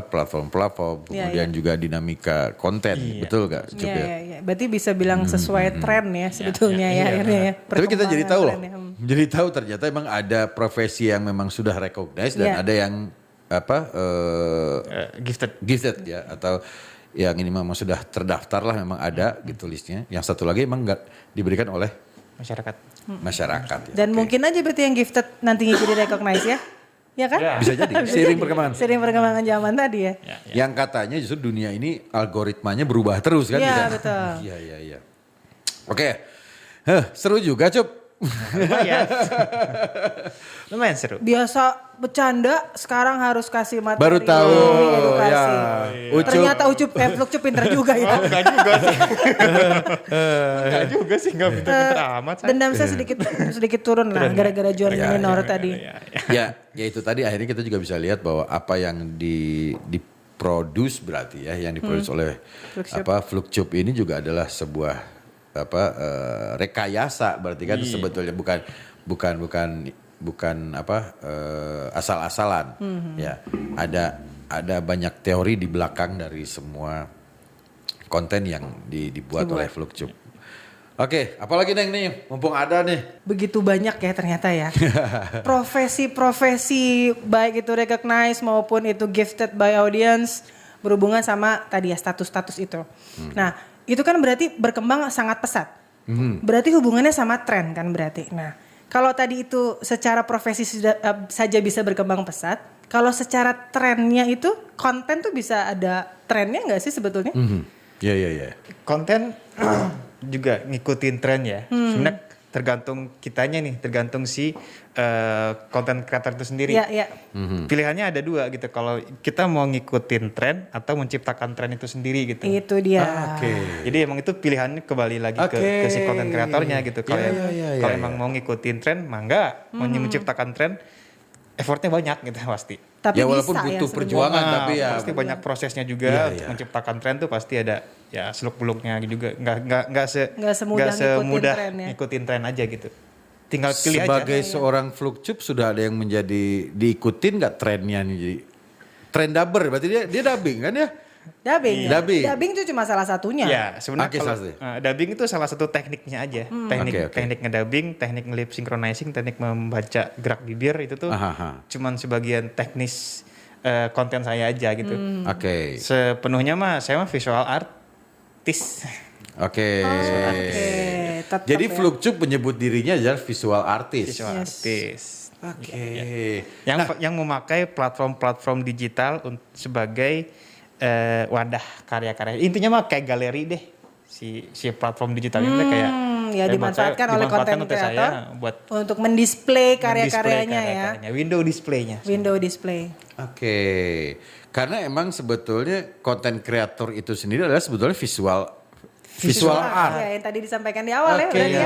platform-platform, kemudian juga dinamika konten, betul gak? Cup, ya? Iya. Berarti bisa bilang sesuai tren ya sebetulnya ya akhirnya ya. Tapi kita jadi tahu loh, Perkembangan trennya. jadi tahu ternyata emang ada profesi yang memang sudah recognized dan Iya. ada yang gifted. ya, atau yang ini memang sudah terdaftar lah, memang ada gitu listnya. Yang satu lagi emang nggak diberikan oleh Masyarakat. masyarakat. Ya. Dan Oke. mungkin aja berarti yang gifted nantinya jadi recognize ya. Ya kan? Ya. Bisa jadi seiring perkembangan. Sering perkembangan zaman tadi ya. Yang katanya justru dunia ini algoritmanya berubah terus kan? Iya, Tidak? betul. Iya. Oke, seru juga Cup. Lumayan seru. Biasa bercanda sekarang harus kasih materi. Baru tahu, edukasi. ya. Ucup. Ternyata Flukcup pinter juga ya. Enggak juga sih. Enggak juga sih, enggak pinter-pinter amat. Say. Dendam saya sedikit turun lah gara-gara jual minor tadi. Ya itu tadi akhirnya kita juga bisa lihat bahwa apa yang diproduce berarti ya, yang diproduce oleh Flukcup ini juga adalah sebuah rekayasa, berarti kan sebetulnya bukan asal-asalan. Ya, ada banyak teori di belakang dari semua konten yang dibuat oleh Flukcup. Oke, apalagi Neng nih, mumpung ada nih. Begitu banyak ya ternyata ya. Profesi-profesi baik itu recognize maupun itu gifted by audience berhubungan sama tadi ya status-status itu. Nah, itu kan berarti berkembang sangat pesat. Berarti hubungannya sama tren kan berarti. Nah, kalau tadi itu secara profesi saja bisa berkembang pesat, kalau secara trennya itu konten tuh bisa ada trennya nggak sih sebetulnya? Iya. Konten juga ngikutin tren ya. Sebenarnya tergantung kitanya nih, tergantung si konten kreator itu sendiri. Iya. Pilihannya ada dua gitu. Kalau kita mau ngikutin tren atau menciptakan tren itu sendiri gitu. Itu dia. Oke. Jadi emang itu pilihannya kembali lagi ke si konten kreatornya gitu. Kalau kalau emang mau ngikutin tren, mangga. Mau menciptakan tren, effortnya banyak gitu pasti. Tapi Ya walaupun bisa butuh ya perjuangan sebenarnya. tapi ya pasti banyak prosesnya juga. Iya. Menciptakan tren tuh pasti ada ya seluk-beluknya juga. Nggak Nggak semudah ngikutin tren ya. ngikutin tren aja gitu. Tinggal pilih sebagai aja. seorang Flukcup sudah ada yang menjadi diikutin nggak trennya nih? Jadi tren dubber berarti dia dubbing kan ya? Dubbing. Iya. Dubbing. Dubbing itu cuma salah satunya. Ya sebenarnya Oke, kalau salah dubbing itu salah satu tekniknya aja. Oke. Teknik ngedubbing, teknik lip synchronizing, teknik membaca gerak bibir itu tuh Aha. cuman sebagian teknis konten saya aja gitu. Oke. Sepenuhnya saya mah visual artis. Oke. tetap Jadi ya. Flukcup menyebut dirinya adalah visual artist. Visual Yes. artis. Oke. Yang memakai platform-platform digital sebagai wadah karya-karya. Intinya mah kayak galeri deh. Si platform digital ini kayak ya dimanfaatkan oleh konten kreator buat untuk mendisplay karya-karyanya ya. Window displaynya. Window display. Oke. Karena emang sebetulnya konten kreator itu sendiri adalah sebetulnya visual art. Ya, yang tadi disampaikan di awal Oke, ya.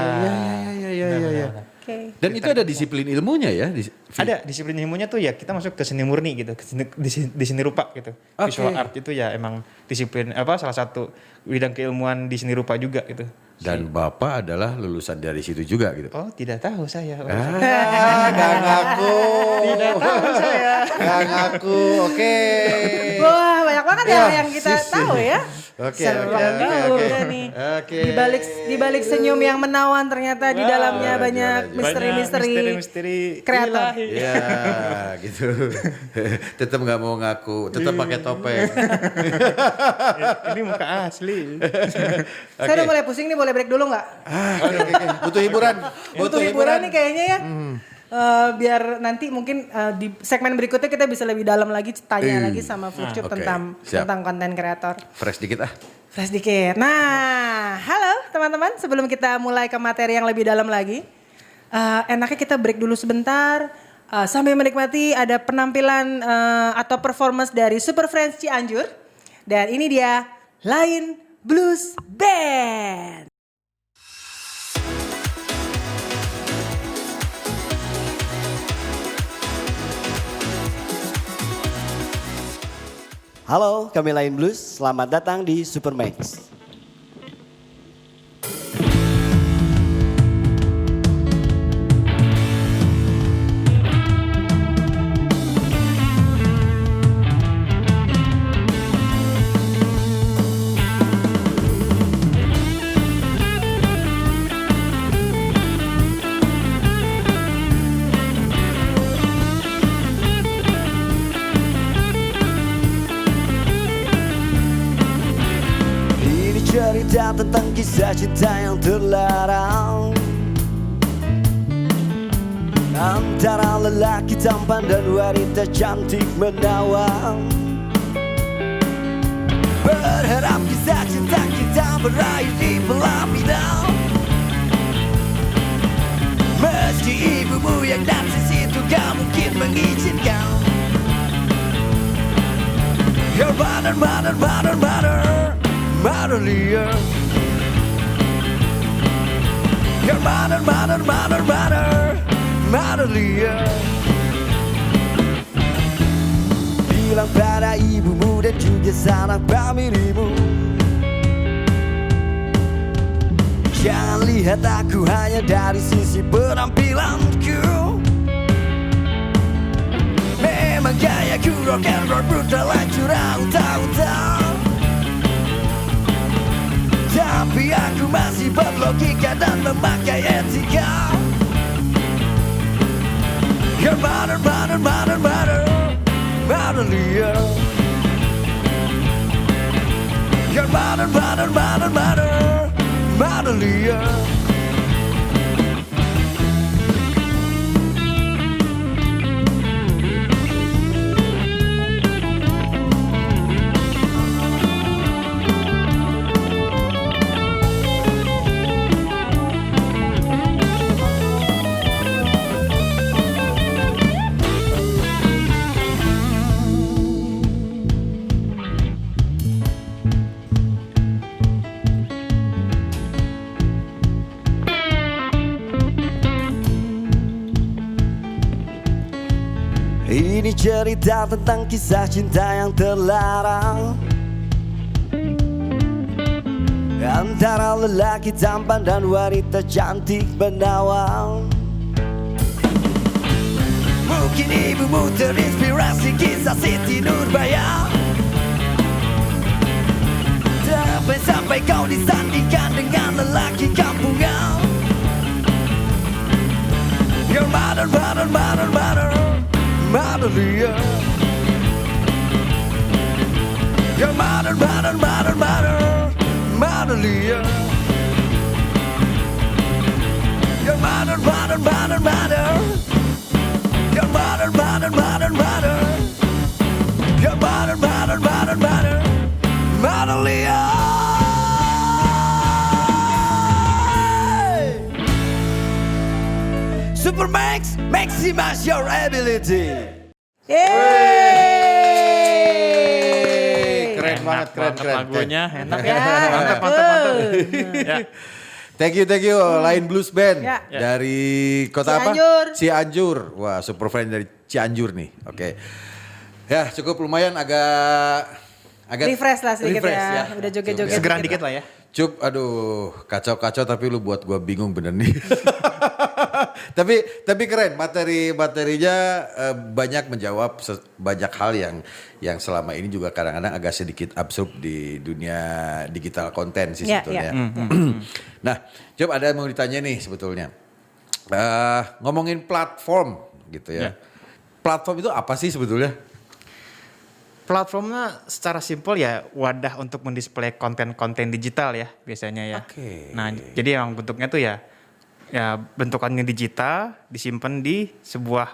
ya. Oke. Dan itu ada disiplin ilmunya ya? Ada disiplin ilmunya tuh ya kita masuk ke seni murni gitu, di seni rupa gitu. Oke. Visual art itu ya emang disiplin salah satu bidang keilmuan di seni rupa juga gitu. Dan Bapak adalah lulusan dari situ juga gitu. Oh, tidak tahu saya. Gak ngaku. Tidak tahu saya. Gak ngaku. Oke. Wah, banyak banget ya yang kita tahu ya. Oke. Udah nih. Oke. Di balik senyum yang menawan ternyata di dalamnya banyak misteri-misteri kreator. ilahi. Ya, gitu. Tetap nggak mau ngaku, tetap pakai topeng. Ini muka asli. Saya udah mulai pusing nih, boleh break dulu nggak? Oke. Butuh hiburan. Butuh hiburan nih kayaknya ya. Biar nanti mungkin di segmen berikutnya kita bisa lebih dalam lagi tanya lagi sama Flukcup Oke, siap. tentang konten kreator. Fresh dikit ah. Fresh dikit. Nah, halo teman-teman. Sebelum kita mulai ke materi yang lebih dalam lagi, enaknya kita break dulu sebentar sambil menikmati ada penampilan atau performance dari Super Friends Cianjur. Dan ini dia Line Blues Band. Halo, kami Line Blues. Selamat datang di Supermax. Cerita tentang kisah cinta yang terlarang antara lelaki tampan dan wanita cantik menawan. Berharap kisah cinta kita berakhir di pelaminan. Meski ibumu yang dan situ gak mungkin mengizinkan. Your mother, Madelia. Your mother, Madelia. Bilang pada ibumu dan juga sanak familimu, jangan lihat aku hanya dari sisi penampilanku. Memang gayaku rock and roll brutal curang utang-utang, tapi aku masih berlogika dan memakai etika. Your mother, Madelia. Your mother, Madelia. Ini cerita tentang kisah cinta yang terlarang antara lelaki tampan dan wanita cantik menawan. Mungkin ibumu terinspirasi kisah Siti Nurbaya, sampai kau disandingkan dengan lelaki kampungan. Your mother, Madelia. You're modern, modern, modern, modern, modern Leah. You're modern, modern, modern, modern. You're modern, modern, modern, modern. You're modern, modern, modern, modern, modern Leah. Supermax, maximize your ability. Yeay. Keren banget, keren. lagunya, enak ya. Ya, Mantap. Ya. Thank you Lain Blues Band Ya. dari kota Cianjur. apa? Cianjur. Wah, super friend dari Cianjur nih. Oke. Ya, cukup lumayan agak Refresh lah sedikit refresh, ya. Udah joget-joget. Segeran dikit lah ya. Cup, aduh, kacau-kacau tapi lu buat gua bingung bener nih. tapi keren, materinya banyak menjawab banyak hal yang selama ini juga kadang-kadang agak sedikit absurd di dunia digital konten sih Ya, sebetulnya. ya. Nah, Cup ada yang mau ditanya nih sebetulnya. Ngomongin platform gitu ya. Ya. Platform itu apa sih sebetulnya? Platformnya secara simpel ya wadah untuk mendisplay konten-konten digital ya biasanya ya. Oke. Nah, jadi yang bentuknya tuh ya bentukannya digital disimpan di sebuah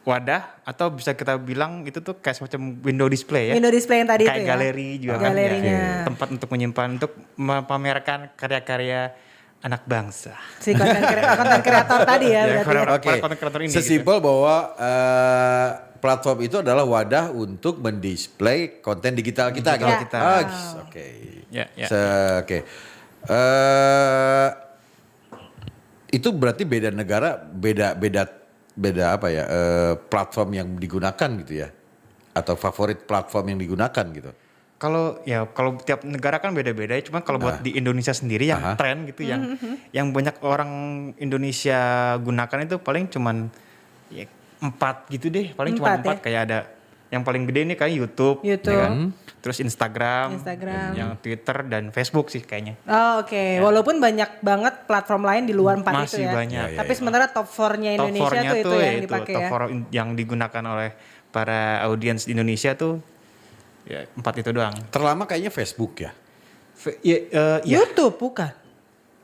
wadah atau bisa kita bilang itu tuh kayak semacam window display ya. Window display yang tadi kayak itu ya. galeri juga kan ya. Galerinya. Tempat untuk menyimpan untuk memamerkan karya-karya anak bangsa. Si konten kreator tadi ya Ya, berarti. Ya. Oke, konten kreator ini sesimpel bahwa platform itu adalah wadah untuk mendisplay konten digital kita. Digital gitu. kita. Oke. Ya. Oke. Itu berarti beda negara, beda apa ya? Platform yang digunakan gitu ya? Atau favorit platform yang digunakan gitu? Kalau tiap negara kan beda-beda, cuma kalau buat di Indonesia sendiri yang tren gitu yang banyak orang Indonesia gunakan itu paling cuman ya, 4 gitu deh, paling cuma 4 ya? kayak ada yang paling gede ini kayak YouTube. Ya kan? Terus Instagram, yang Twitter dan Facebook sih kayaknya. Oh, oke. Walaupun banyak banget platform lain di luar 4 itu Masih ya. banyak. Tapi sementara top 4-nya Indonesia Top 4-nya tuh itu yang dipakai top ya. 4 yang digunakan oleh para audiens di Indonesia tuh ya 4 itu doang. Terlama kayaknya Facebook ya? Iya. YouTube bukan?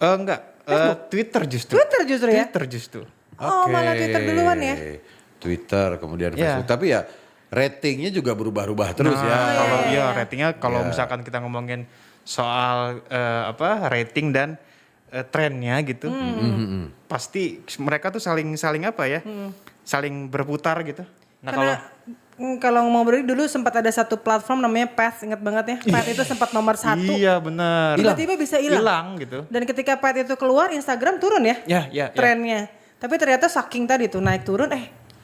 Enggak, Twitter justru. Twitter justru ya? Twitter justru. Oh, malah Twitter duluan ya. Twitter kemudian Ya. Facebook. Tapi ya ratingnya juga berubah-ubah terus ya. Kalau ratingnya kalau misalkan kita ngomongin soal rating dan trennya gitu, pasti mereka tuh saling apa ya, saling berputar gitu. Nah Kalau ngomong berarti dulu sempat ada satu platform namanya Path, ingat banget ya. Path itu sempat nomor 1. Iya benar. Tiba-tiba bisa hilang gitu. Dan ketika Path itu keluar, Instagram turun ya. Ya. Trennya. Tapi ternyata saking tadi tuh naik turun,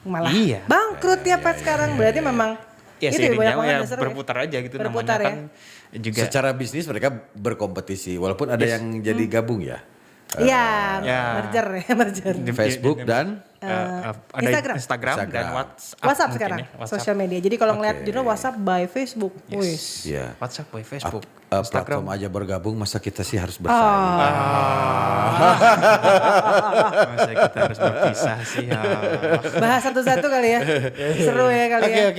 malah Iya. bangkrut ya Path sekarang. Berarti memang Ya itu seiring banyak zaman banget ya dasarnya. berputar aja gitu Berputar namanya ya. kan juga. Secara bisnis mereka berkompetisi walaupun ada yang jadi gabung ya. Iya, Ya. merger. Facebook dan ada Instagram dan Instagram. WhatsApp. WhatsApp mungkin sekarang, ya, WhatsApp. sosial media. Jadi kalau ngeliat judul WhatsApp by Facebook, wis. ya. WhatsApp, by Facebook, Platform aja bergabung masa kita sih harus bersaing. Masa kita harus berpisah sih ya. Bahas satu-satu kali ya. Seru ya kali ya.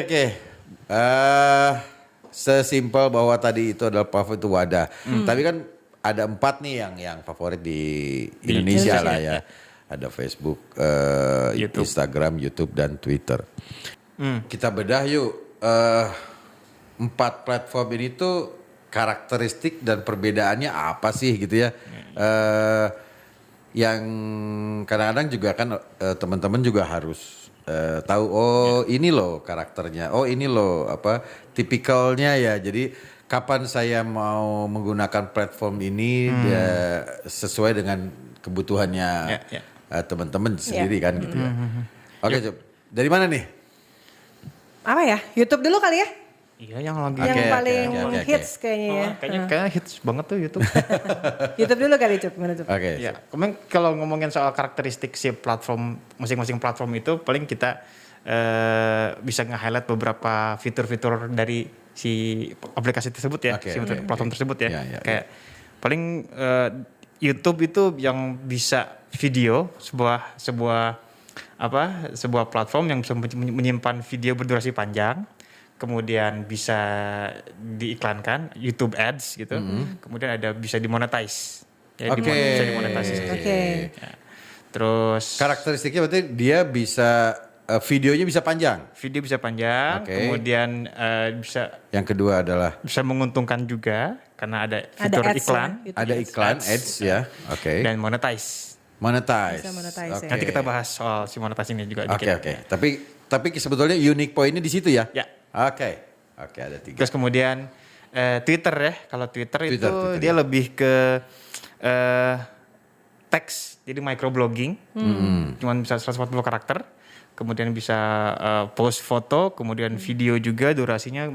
Oke. Sesimpel bahwa tadi itu adalah platform itu wadah. Tapi kan ada 4 nih yang favorit di Indonesia lah ya. Ada Facebook, YouTube. Instagram, YouTube dan Twitter. Kita bedah yuk. 4 platform ini tuh karakteristik dan perbedaannya apa sih gitu ya? Yang kadang-kadang juga kan teman-teman juga harus tahu ini loh karakternya, ini loh tipikalnya ya. Jadi kapan saya mau menggunakan platform ini sesuai dengan kebutuhannya teman-teman sendiri kan gitu ya. Oke, Cep. Dari mana nih? Apa ya? YouTube dulu kali ya? Iya yang lagi. Yang paling oke. hits kayaknya ya. Kayaknya hits banget tuh YouTube. YouTube dulu kali Cup, gimana Cup? Oke. Ya, kemudian kalau ngomongin soal karakteristik si platform, masing-masing platform itu paling kita bisa nge-highlight beberapa fitur-fitur dari si aplikasi tersebut ya, Oke, si platform tersebut ya. Ya. Kayak paling YouTube itu yang bisa video, sebuah platform yang bisa menyimpan video berdurasi panjang. kemudian bisa diiklankan, YouTube Ads gitu. Kemudian ada bisa dimonetize. Ya, Oke. bisa dimonetize. Oke. Ya. Terus Karakteristiknya berarti dia bisa videonya bisa panjang. video bisa panjang, Oke. kemudian bisa Yang kedua adalah menguntungkan juga karena ada Ada fitur ads iklan ya, YouTube ada iklan ads ya. Oke. dan monetize. Monetize. Bisa monetize, ya. Oke. Nanti kita bahas soal si monetize ini juga Oke dikit. oke. Tapi sebetulnya unique pointnya di situ ya. Ya. Oke. Oke ada 3. Terus kemudian Twitter ya. Kalau Twitter itu Twitter, dia ya. lebih ke teks, jadi microblogging. Cuman bisa 140 karakter. Kemudian bisa post foto, kemudian video juga durasinya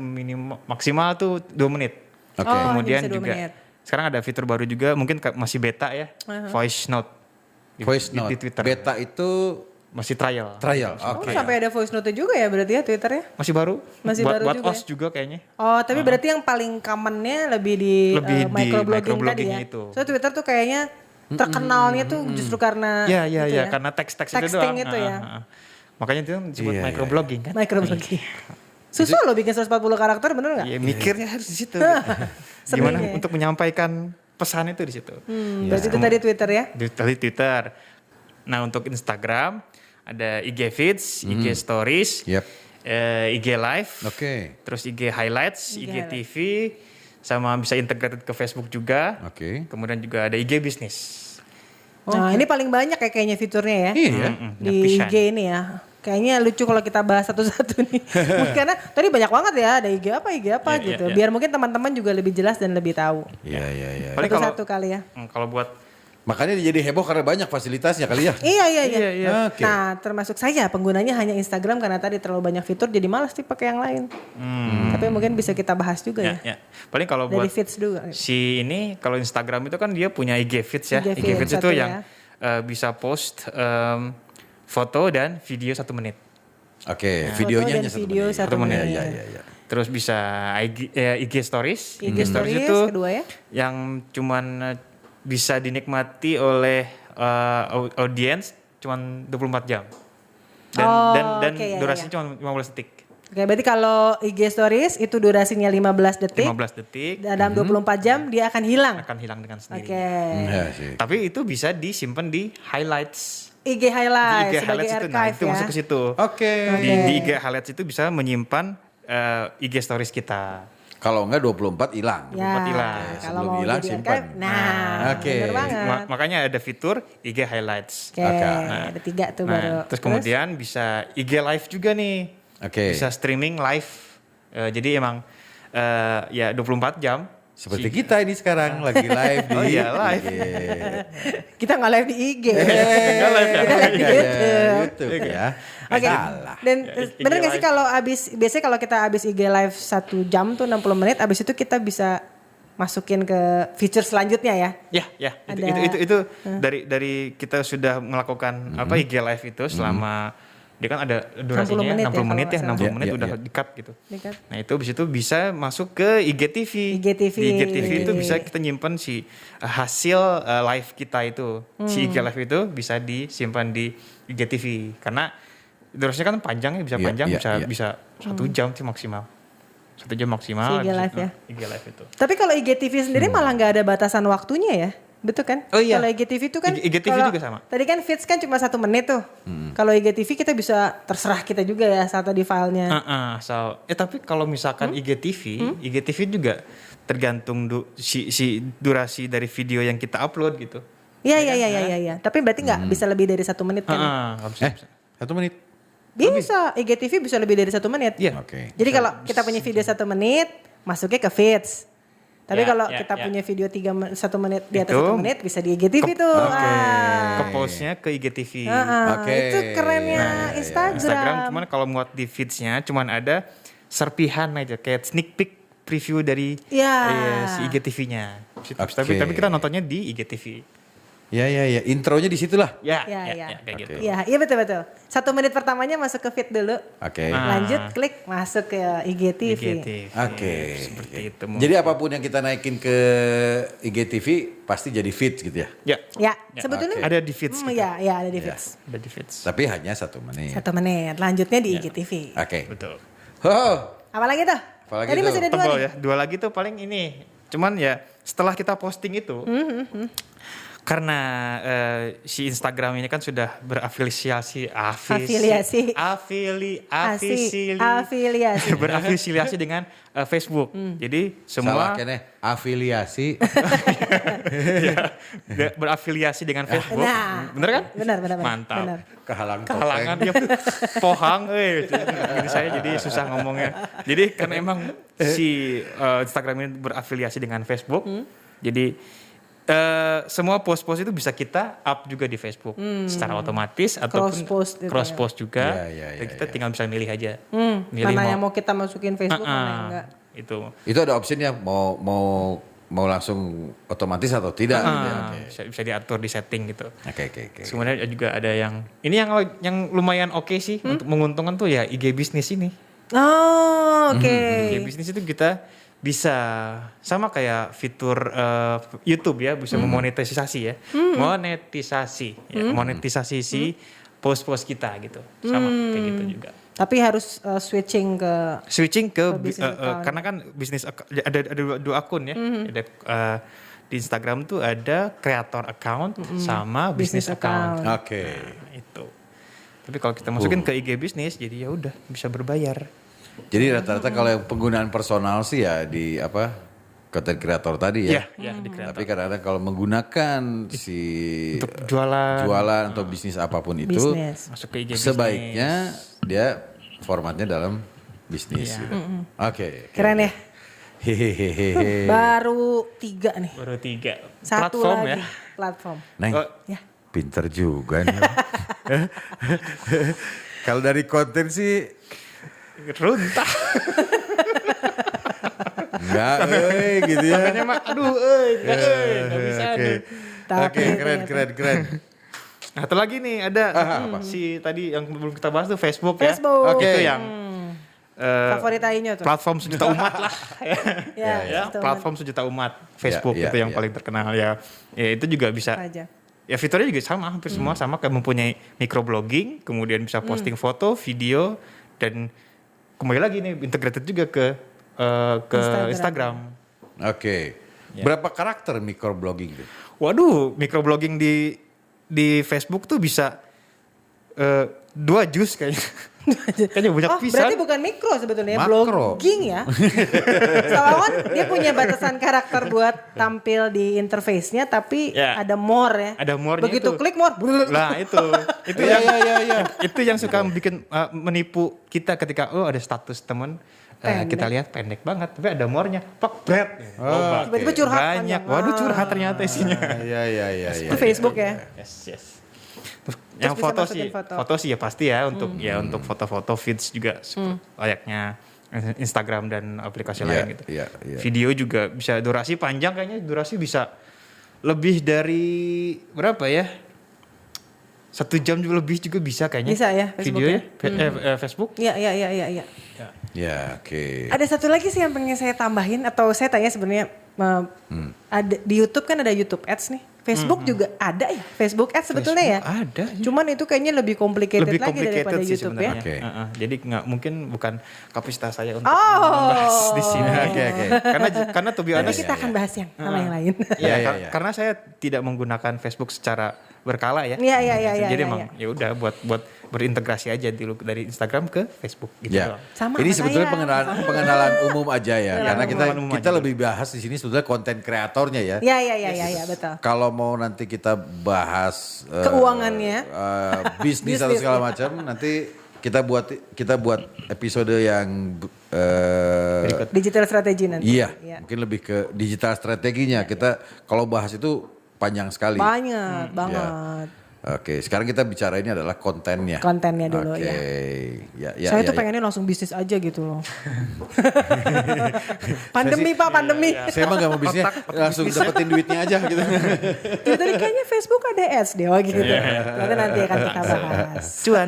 maksimal tuh 2 menit. Oke. Oh, Kemudian ini bisa 2 juga menit. sekarang ada fitur baru juga, mungkin masih beta ya, voice note. Voice note. Di Twitter. Beta itu Masih trial. trial. Oh, Oke. sampai ada voice note juga ya berarti ya Twitternya? Masih baru. Masih buat, baru buat juga OS ya? juga kayaknya. Oh, tapi berarti yang paling commonnya lebih di, Lebih di microblogging tadi microblogging ya. itu. So Twitter tuh kayaknya terkenalnya tuh justru karena Iya, itu iya, karena teks-teks itu Texting doang. itu ya. Makanya itu disebut Iya, iya. microblogging kan. Microblogging. Susah loh bikin 140 karakter bener nggak? Iya, mikirnya harus di situ. Sering Gimana ya. untuk menyampaikan pesan itu di situ. Berarti itu tadi Twitter ya? Di Twitter. Nah, untuk Instagram ada IG Feeds, IG Stories, Yep. IG Live, Oke. terus IG Highlights, IG IG Highlights. TV, sama bisa integrated ke Facebook juga. Oke. Kemudian juga ada IG Business. Nah, ini paling banyak ya kayaknya fiturnya ya. Iya. Di IG ini ya. Kayaknya lucu kalau kita bahas satu-satu nih. Mungkin karena tadi banyak banget ya, ada IG apa Iya, gitu. iya. Biar mungkin teman-teman juga lebih jelas dan lebih tahu. Iya iya iya. Paling kalau- Satu-satu kali ya. Kalau buat Makanya dia jadi heboh karena banyak fasilitasnya kali ya. Iya. Iya. Oke. Nah, termasuk saya penggunanya hanya Instagram karena tadi terlalu banyak fitur jadi malas sih pakai yang lain. Tapi mungkin bisa kita bahas juga ya. ya. Paling kalau Dari buat feeds juga. si ini, kalau Instagram itu kan dia punya IG Feeds ya. IG IG Feeds satu itu ya. yang bisa post foto dan video 1 menit. Oke, Foto videonya dan hanya 1 video menit. 1 menit. Iya iya iya. Terus bisa IG Stories. IG Stories itu kedua ya. yang cuman bisa dinikmati oleh audiens cuman 24 jam. Dan Oh, dan oke, ya, durasinya cuma 15 detik. Oke, berarti kalau IG Stories itu durasinya 15 detik. 15 detik Dalam 24 jam dia akan hilang. akan hilang dengan Oke. sendirinya. Iya sih. Tapi itu bisa disimpan di highlights. IG highlight Di IG sebagai highlights itu, nah archive itu ya. masuk ke situ. Oke. Di IG highlights itu bisa menyimpan IG stories kita. Kalau enggak 24 hilang. Ya, hilang. kalau Sebelum mau hilang, jadi simpan. archive, nah, Oke. bener banget. Makanya ada fitur IG highlights. Oke, Oke. ada 3 tuh Nah, baru. terus kemudian bisa IG live juga nih. Oke. Bisa streaming live. Jadi emang ya 24 jam. Seperti kita ini sekarang lagi live di Oh iya, live. IG. Kita nggak live di IG. Nggak live ya? Kita live di Iya, iya, YouTube. YouTube ya. Oke, Salah. dan IG bener nggak sih live. kalau biasanya kalau kita abis IG live 1 jam tuh 60 menit, abis itu kita bisa masukin ke feature selanjutnya ya? Ya, Ada- itu dari kita sudah melakukan IG live itu selama dia kan ada durasinya 60 menit 60 ya, menit ya, kalau nggak 60 salah. menit Iya, udah iya. di-cut gitu. Di-cut. Nah, itu habis itu bisa masuk ke IGTV. IGTV. Di IGTV itu bisa kita nyimpen si hasil live kita itu. Si IG live itu bisa disimpan di IGTV karena durasinya kan panjang ya, bisa Iya, panjang, iya, bisa iya. bisa 1 jam sih maksimal. 1 jam Si maksimal. IG habis live itu, ya. IG live itu. Tapi kalau IGTV sendiri malah nggak ada batasan waktunya ya? Betul kan? Oh iya. Kalau IGTV itu kan IGTV kalau- juga sama. Tadi kan feeds kan cuma 1 menit tuh. Kalau IGTV kita bisa terserah kita juga ya saat di filenya. Tapi kalau misalkan IGTV juga tergantung si durasi dari video yang kita upload gitu. Iya. Tapi berarti nggak bisa lebih dari 1 menit kan? Nggak bisa. 1 menit. Bisa. IGTV bisa lebih dari 1 menit. Iya. Oke. Jadi kalau kita punya video 1 menit, masuknya ke feeds. Tapi Ya, kalau ya, kita ya. punya video 1 menit di atas Itu 1 menit bisa di IGTV tuh. Ke postnya ke IGTV. Oke. Itu kerennya Instagram. Instagram cuman kalau muat di feedsnya cuman ada serpihan aja kayak sneak peek preview dari si IGTV-nya. Tapi kita nontonnya di IGTV. Ya. Intronya di situlah. Ya. Kayak gitu. Iya betul. 1 menit pertamanya masuk ke feed dulu. Oke. Lanjut klik masuk ke IGTV. IGTV. Oke. Seperti itu. Jadi apapun yang kita naikin ke IGTV pasti jadi feeds gitu ya. Ya, Ya, sebetulnya ada di feeds. gitu. ya ada di feeds. Ada di feeds. Tapi hanya 1 menit. 1 menit. Lanjutnya di IGTV. Oke. Betul. Oh, Apalagi tuh? Apalagi Tadi tuh? masih ada 2 Tebal nih. ya. 2 lagi tuh paling ini. Cuman ya setelah kita posting itu, karena si Instagram ini kan sudah berafiliasi Afiliasi. berafiliasi dengan Facebook. Jadi Salah semua kene afiliasi. berafiliasi dengan Facebook. Nah, Bener kan? Benar. Mantap. Benar. Kehalangan ya pohang gini saya jadi susah ngomongnya. Jadi karena emang si Instagram ini berafiliasi dengan Facebook. Jadi semua post-post itu bisa kita up juga di Facebook secara otomatis ataupun Cross post gitu juga. Ya. Dan kita tinggal bisa milih aja. Mana yang mau kita masukin Facebook, mana yang enggak. Itu Itu ada opsinya mau langsung otomatis atau tidak gitu ya. Oke. bisa diatur di setting gitu. Oke. Kemudian juga ada yang ini yang lumayan oke sih untuk menguntungkan tuh ya IG bisnis ini. Oh, oke. IG bisnis itu kita bisa sama kayak fitur YouTube ya, bisa memonetisasi ya. Monetisasi si post-post kita gitu. Sama kayak gitu juga. Tapi harus switching ke bisnis account. Karena kan bisnis ada dua akun ya. Ada di Instagram tuh ada creator account sama business account. Oke. Nah, itu. Tapi kalau kita masukin ke IG bisnis jadi ya udah bisa berbayar. Jadi rata-rata kalau yang penggunaan personal sih ya di content creator tadi ya. Iya, di creator. Tapi kadang-kadang kalau menggunakan si Untuk jualan atau bisnis apapun itu bisnis. masuk ke IG bisnis. sebaiknya dia formatnya dalam bisnis Iya. gitu. Oke. Keren ya. Hehehe. Baru 3 nih. Baru 3 Satu platform lagi ya. platform. Neng, Oh, Ya. pinter juga nih. Kalau dari konten sih runtah. enggak, gitu ya. Makanya mah aduh enggak bisa. Oke. aduh. Oke, keren. Nah, satu lagi nih ada si tadi yang belum kita bahas tuh Facebook ya. Facebook. Oke. Itu yang Favorit Ainyo tuh. platform sejuta umat lah. Ya, Ya, platform sejuta umat Facebook Ya, itu yang paling terkenal ya. Ya itu juga bisa. aja. Ya fiturnya juga sama, hampir semua sama kayak mempunyai microblogging, kemudian bisa posting foto, video dan kembali lagi nih integrated juga ke Instagram. Oke. Ya. Berapa karakter microblogging itu? Waduh, microblogging di Facebook tuh bisa 2 juz kayaknya. Kayaknya banyak Oh, pisan. berarti bukan mikro sebetulnya, Makro. blogging ya. Soalnya dia punya batasan karakter buat tampil di interface-nya, tapi Ya. ada more ya. Ada more-nya Begitu itu. klik more. Lah itu Iya, yang itu yang suka bikin menipu kita ketika ada status temen kita lihat pendek banget tapi ada more-nya pak bread. Tiba-tiba curhat. Banyak. panjang. Waduh curhat ternyata isinya. Iya. Itu Facebook ya. Yes. Yang bisa foto masukin sih, foto. foto sih ya pasti ya untuk foto-foto feeds juga layaknya Instagram dan aplikasi lain gitu. Iya. Video juga bisa durasi panjang kayaknya durasi bisa lebih dari berapa ya? 1 jam juga lebih juga bisa kayaknya. Bisa ya, Facebook Video ya? ya, Facebook. Iya. Ya, oke. Ada satu lagi sih yang pengen saya tambahin atau saya tanya sebenarnya ada di YouTube kan ada YouTube Ads nih. Facebook juga ada ya. Facebook Ads sebetulnya ya. Ada. Cuman itu kayaknya lebih complicated Lebih lagi daripada complicated sih YouTube ya. sebenarnya. Oke. Jadi mungkin bukan kapasitas saya untuk Oh. membahas di sini. Oke. Karena to be Nanti honest, kita akan bahas yang sama yang lain. ya, Iya. karena saya tidak menggunakan Facebook secara berkala ya. Iya. Jadi emang ya udah buat berintegrasi aja dulu dari Instagram ke Facebook gitu Ya. doang. Sama Ini sama sebetulnya saya. pengenalan umum aja ya, karena pengenalan umum kita aja. lebih bahas di sini sebetulnya konten kreatornya ya. Iya, betul. Kalau mau nanti kita bahas Keuangannya. bisnis atau segala macam, nanti kita buat episode yang Digital strategi nanti. iya, mungkin lebih ke digital strateginya. Kita kalau bahas itu panjang sekali. Banyak banget. Oke, sekarang kita bicara ini adalah kontennya. Kontennya dulu Oke. ya. Ya. Saya tuh pengennya langsung bisnis aja gitu loh. Pandemi Pak, pandemi. Saya emang gak mau bisnis, langsung dapetin duitnya aja gitu. Jadi kayaknya Facebook ada ads deh, gitu. Nanti akan kita bahas. Cuan.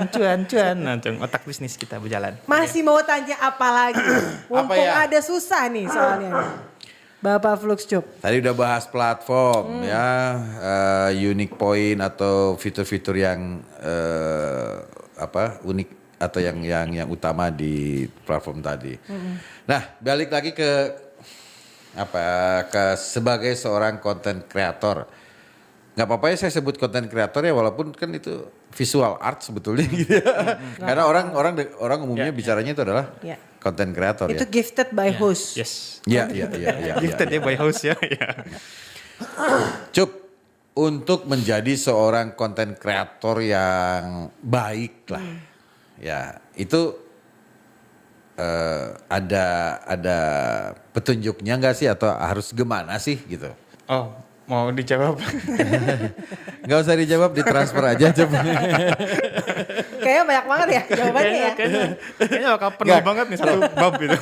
Langsung otak bisnis kita berjalan. Masih mau tanya apa lagi? Mumpung ya? ada susah nih soalnya. nih. Bapak Fluxjob. Tadi udah bahas platform ya, unique point atau fitur-fitur yang unik atau yang utama di platform tadi. Nah, balik lagi ke sebagai seorang content creator. Nggak apa-apa ya saya sebut content creator ya, walaupun kan itu visual art sebetulnya gitu ya. Karena orang umumnya bicaranya itu adalah content creator Itu ya. gifted by host. Yes. Iya. Gifted ya by host ya. Cup, untuk menjadi seorang content creator yang baik lah, ya itu ada petunjuknya nggak sih atau harus gimana sih gitu? Oh, mau dijawab? Nggak usah dijawab, ditransfer aja coba. Kayaknya banyak banget ya jawabannya ya. Kayaknya bakal penuh banget nih satu bab gitu.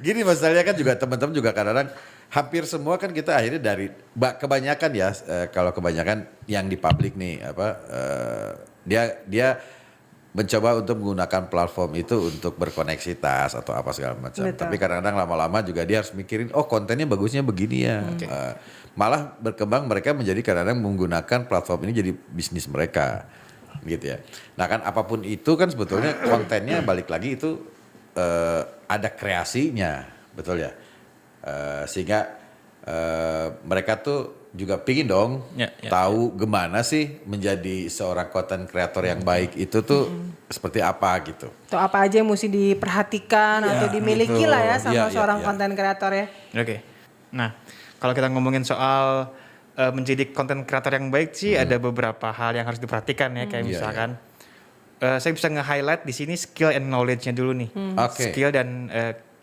Gini masalahnya kan juga teman-teman juga kadang-kadang hampir semua kan kita akhirnya dari kebanyakan ya kalau kebanyakan yang di publik nih dia mencoba untuk menggunakan platform itu untuk berkoneksitas atau apa segala macam. Betul. Tapi kadang-kadang lama-lama juga dia harus mikirin, oh kontennya bagusnya begini ya. Malah berkembang mereka menjadi kadang-kadang menggunakan platform ini jadi bisnis mereka, gitu ya. Nah kan apapun itu kan sebetulnya kontennya balik lagi itu ada kreasinya, betul ya. Sehingga mereka tuh juga pingin dong tahu gimana sih menjadi seorang content creator yang baik itu tuh seperti apa gitu. Atau apa aja yang mesti diperhatikan atau dimiliki lah ya sama seorang content creator ya. Oke. Nah, kalau kita ngomongin soal menjadi content creator yang baik sih ada beberapa hal yang harus diperhatikan ya, kayak misalkan saya bisa nge-highlight di sini skill and knowledge-nya dulu nih. Skill dan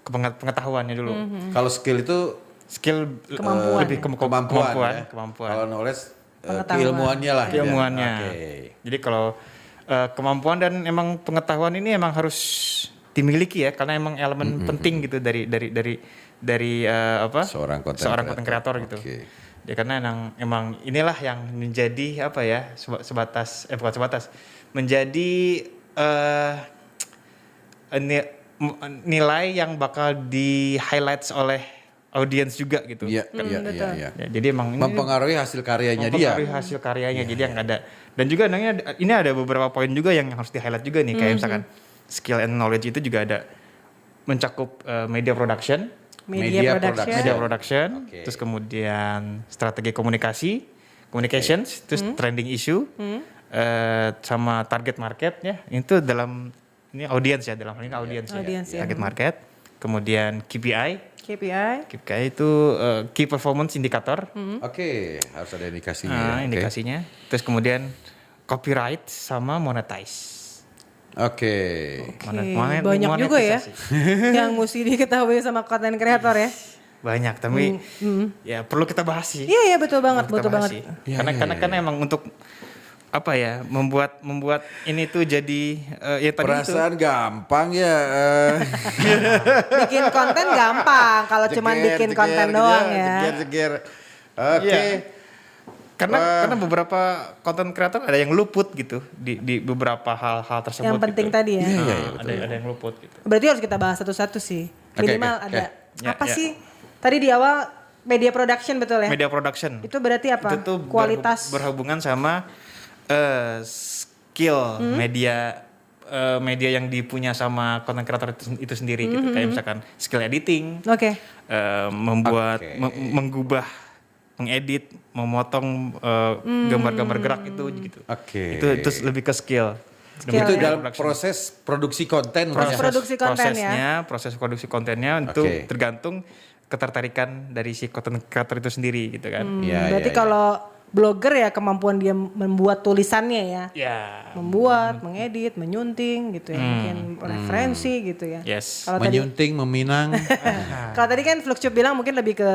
pengetahuannya dulu. Kalau skill itu Kemampuan. lebih kemampuan. Kalau knowledge keilmuannya lah. Keilmuannya. Jadi kalau kemampuan dan emang pengetahuan ini emang harus dimiliki ya, karena emang elemen penting gitu dari seorang content creator gitu. Ya karena emang inilah yang menjadi apa ya, bukan sebatas menjadi nilai yang bakal di highlights oleh audiens juga gitu. Iya. Ya, jadi emang ini mempengaruhi hasil karyanya dia. mempengaruhi hasil karyanya. Jadi yang ada, dan juga ini ada beberapa poin juga yang harus di highlight juga nih, kayak misalkan skill and knowledge itu juga ada mencakup media production, terus kemudian strategi communications, terus trending issue, sama target market ya. Itu dalam ini audiens ya, dalam hal ini audiens ya. Target market, kemudian KPI itu key performance indicator. Harus ada indikasinya. Indikasinya. Terus kemudian copyright sama monetize. Banyak juga ya yang mesti diketahui sama content creator ya. Banyak, tapi ya perlu kita bahas sih. Iya betul banget. Karena emang untuk apa ya, membuat ini tuh jadi ya tadi perasaan itu gampang ya. Bikin konten gampang kalau cuma bikin konten doang ya. Jeger. Karena beberapa content creator ada yang luput gitu di beberapa hal-hal tersebut. Yang penting gitu. tadi ya. Ada yang luput gitu. Berarti harus kita bahas satu-satu sih. Minimal ada apa sih? Tadi di awal media production betul ya? Media production. Itu berarti apa? Itu tuh kualitas berhubungan sama skill media yang dipunya sama content creator itu sendiri gitu. Kayak misalkan skill editing, membuat menggubah, mengedit, memotong gambar-gambar gerak itu gitu. Itu lebih ke skill. Itu dalam proses produksi konten. Proses produksi kontennya itu tergantung ketertarikan dari si content creator itu sendiri gitu kan. Berarti kalau blogger ya kemampuan dia membuat tulisannya ya. Membuat, mengedit, menyunting gitu ya. Mungkin referensi gitu ya. Yes. Menyunting, meminang. Kalau tadi kan Fluxcube bilang mungkin lebih ke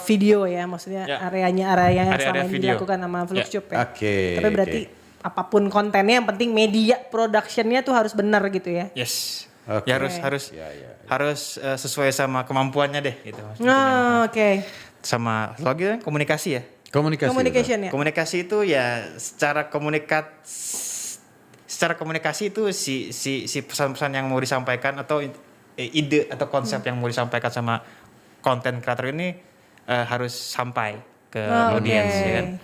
video ya. Maksudnya area yang selama ini dilakukan sama Fluxcube ya. Tapi berarti apapun kontennya yang penting media productionnya tuh harus benar gitu ya. Yes. Ya harus sesuai sama kemampuannya deh gitu. Sama lagi kan komunikasi ya. Communication ya. Komunikasi itu ya secara komunikasi itu si pesan-pesan yang mau disampaikan atau ide atau konsep yang mau disampaikan sama content creator ini harus sampai ke audiens ya kan.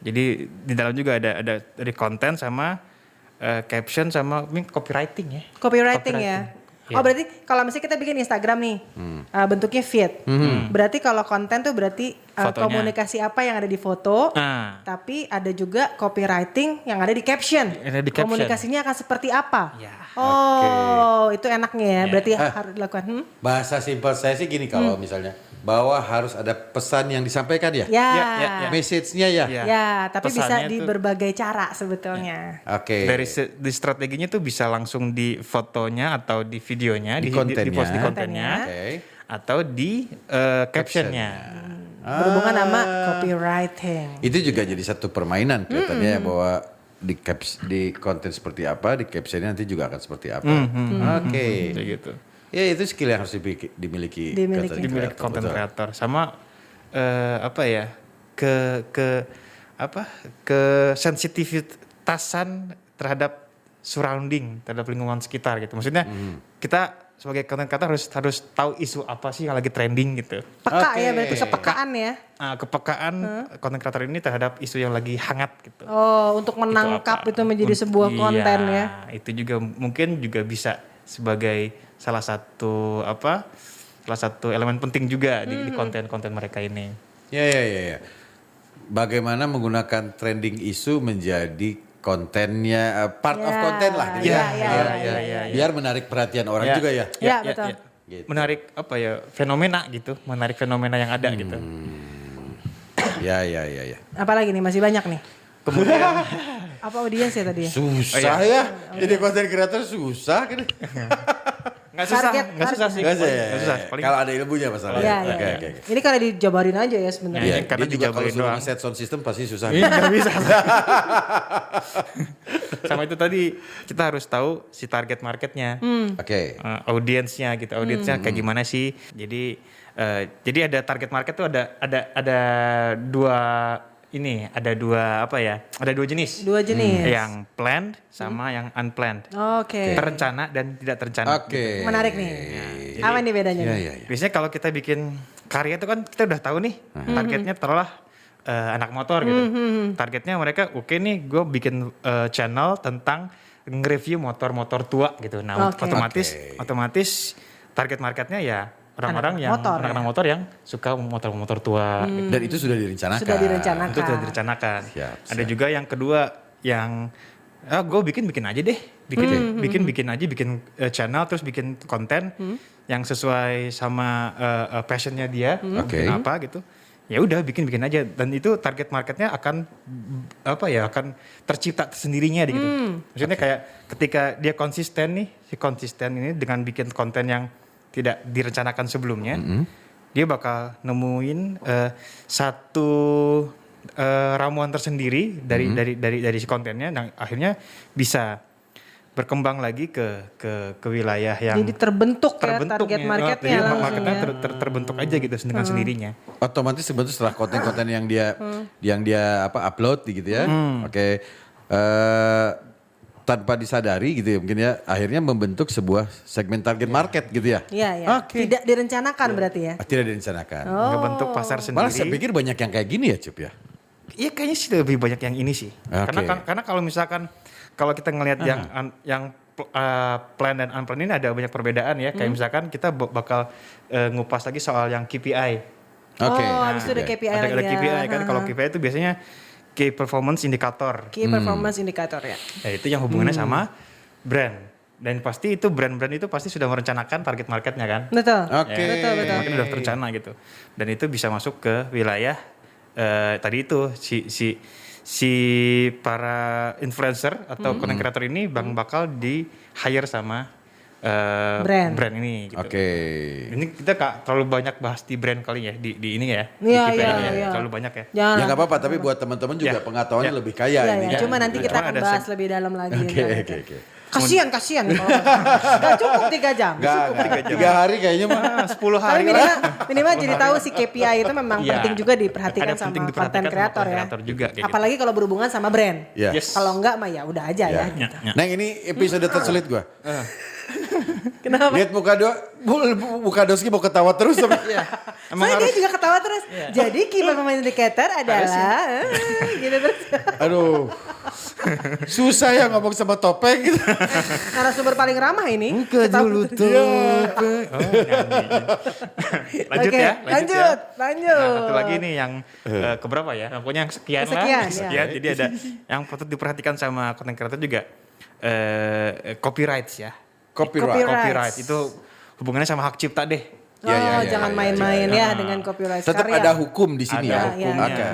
Jadi di dalam juga ada dari konten sama caption sama copywriting ya. Copywriting ya. Iya. Oh berarti kalau misalnya kita bikin Instagram nih, bentuknya feed. Berarti kalau konten tuh berarti Fotonya. komunikasi apa yang ada di foto, tapi ada juga copywriting yang ada di caption. Ada di caption. Komunikasinya akan seperti apa? Ya. Oh, itu enaknya ya. Berarti harus dilakukan. Bahasa simpel saya sih gini kalau misalnya bahwa harus ada pesan yang disampaikan ya. Ya. Message-nya ya. Ya. Ya, tapi bisa Pesannya di tuh- berbagai cara sebetulnya. Oke. Di strateginya tuh bisa langsung di fotonya atau di videonya, Di di kontennya. post di kontennya, Oke. atau di captionnya. Berhubungan sama copywriting. Itu juga jadi satu permainan kelihatannya ya, bahwa di konten seperti apa, di captionnya nanti juga akan seperti apa. Oke. Kayak gitu. Ya itu skill yang harus dimiliki Dimiliki. content Dimiliki creator, content betul. creator sama apa ya ke sensitivitasan terhadap surrounding, terhadap lingkungan sekitar gitu. Maksudnya kita sebagai content creator harus tahu isu apa sih yang lagi trending gitu. Peka Oke. ya, berarti kepekaan ya. Kepekaan content creator ini terhadap isu yang lagi hangat gitu. Oh, untuk menangkap apa? itu menjadi sebuah konten ya. Itu juga mungkin juga bisa sebagai salah satu elemen penting juga di konten-konten mereka ini. Ya. Bagaimana menggunakan trending isu menjadi kontennya, part of Ya, konten lah gitu ya, ya. ya. Biar menarik perhatian orang juga ya. Ya, betul. Gitu. Menarik fenomena gitu, menarik fenomena yang ada gitu. Ya. Apalagi nih, masih banyak nih. Kemudian Apa audiens ya tadi ya? Susah ya. Jadi konten creator susah gitu. nggak susah sih. Nggak sih. Nggak susah. Paling Kalau ada ilmunya masalahnya. Iya, Oke. Ini kalau dijabarin aja ya sebenarnya. Iya, karena dia juga kalau dijabarin suruh doang. nge-set sound system pasti susah. nggak bisa. Sama itu tadi kita harus tahu si target marketnya, Oke. audiensnya gitu, audiensnya kayak gimana sih. Jadi ada target market tuh ada dua jenis. Dua jenis. Yang planned sama yang unplanned. Oke. Terencana dan tidak terencana. Oke. Menarik nih. Apa nih bedanya? Iya, nih? iya. Biasanya kalau kita bikin karya itu kan kita udah tahu nih targetnya taruhlah anak motor gitu. Targetnya mereka oke nih gue bikin channel tentang nge-review motor-motor tua gitu. Nah Oke. otomatis target marketnya ya orang-orang yang motor, anak-anak motor yang suka motor-motor tua. Gitu. Dan itu sudah direncanakan. Sudah direncanakan. Itu sudah direncanakan. Siap, Ada juga yang kedua yang gue bikin aja deh, bikin channel terus bikin konten yang sesuai sama passionnya dia, Oke. apa gitu. Ya udah bikin aja dan itu target marketnya akan akan tercipta sendirinya gitu. Maksudnya kayak ketika dia konsisten ini dengan bikin konten yang tidak direncanakan sebelumnya, dia bakal nemuin satu ramuan tersendiri dari si kontennya, dan akhirnya bisa berkembang lagi ke wilayah yang Jadi terbentuk ya target marketnya Jadi langsung marketnya ya. terbentuk aja gitu dengan sendirinya. Otomatis sebenarnya setelah konten-konten yang dia upload gitu ya. Oke. Tanpa disadari gitu ya mungkin ya, akhirnya membentuk sebuah segmen target market gitu ya. Iya, ya. Oke. Tidak direncanakan berarti ya. Tidak direncanakan. Ngebentuk pasar sendiri. Malah saya pikir banyak yang kayak gini ya Cup ya. Iya kayaknya sih lebih banyak yang ini sih. Oke. Karena kalau misalkan kalau kita ngelihat yang plan dan unplanned ini ada banyak perbedaan ya. Kayak misalkan kita bakal ngupas lagi soal yang KPI. Oke. Oh, habis itu ada KPI Ada lagi ya. KPI kan. Kalau KPI itu biasanya Key Performance Indicator. Key Performance Indicator ya. Ya, itu yang hubungannya sama brand. Dan pasti itu brand-brand itu pasti sudah merencanakan target marketnya kan. Betul. Oke. Betul. Mungkin udah terencana gitu. Dan itu bisa masuk ke wilayah tadi itu si para influencer atau content creator ini bakal di hire sama brand ini gitu. Oke. Ini kita terlalu banyak bahas di brand kali ya di ini ya. Iya, di KPI iya, ini ya. iya. Terlalu banyak ya. Jangan. Ya nggak apa-apa, tapi buat teman-teman juga pengetahuannya lebih kaya Iya, ini. ya. kan. Cuma nanti kita Cuman akan ada bahas lebih dalam lagi. Oke. Kasian. Gak cukup 3 jam. Nggak, 3 hari kayaknya mah. 10 Tapi hari lah. minimal jadi tahu si KPI itu memang Iya. penting juga diperhatikan Ada sama penting konten diperhatikan sama kreator content ya. creator juga kayak gitu. Apalagi kalau berhubungan sama brand. Ya. Yes. Kalau enggak mah ya udah aja ya. Ya. Nah ini episode tersulit gua. Kenapa? Lihat muka Doski mau ketawa terus. Soalnya dia juga ketawa terus. Jadi key performance indicator adalah gitu terus. Aduh. Susah ya ngomong sama Topeng gitu. Narasumber paling ramah ini. Buka Ketawa dulu terus. Topeng. Oke, ya. lanjut. Nah, satu lagi nih yang keberapa ya? Pokoknya yang sekian lah. Sekian, ya. Jadi ada yang patut diperhatikan sama content creator juga copyrights ya. Copyright itu hubungannya sama hak cipta deh. Jangan main-main ya dengan copyright Tetap karya. ada hukum di sini Ada ya. hukumnya. Oke.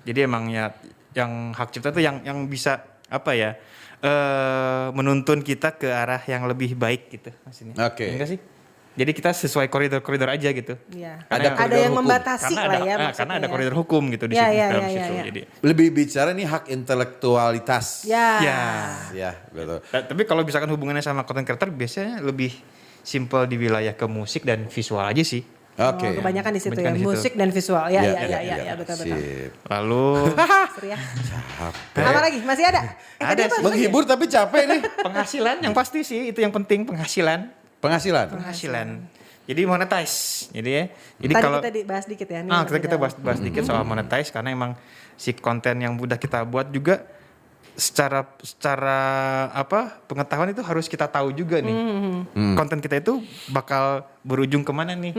Jadi emang ya yang hak cipta itu yang bisa apa ya? Menuntun kita ke arah yang lebih baik gitu maksudnya. Oke. Enggak sih? Jadi kita sesuai koridor-koridor aja gitu. Iya. Karena Ada yang hukum. membatasi Karena lah ada, ya karena ada maksudnya koridor hukum gitu di Ya, situ. ya, dalam ya, situ. ya. Jadi, Lebih bicara nih hak intelektualitas. Ya. Ya, betul. tapi kalau misalkan hubungannya sama content creator biasanya lebih simple di wilayah ke musik dan visual aja sih. Oke. Kebanyakan di situ Kebanyakan ya, di situ. musik dan visual. Ya, betul. Sip. Lalu Seru ya. Apa lagi? Masih ada? Ada Tadi apa? sih. Menghibur tapi capek nih. penghasilan yang pasti sih itu yang penting penghasilan. Penghasilan. Jadi monetize. Jadi ya. Jadi Tadi kalau kita bahas dikit ya. ini kita masih bahas dikit soal monetize karena emang si konten yang udah kita buat juga secara pengetahuan itu harus kita tahu juga nih. Konten kita itu bakal berujung kemana nih.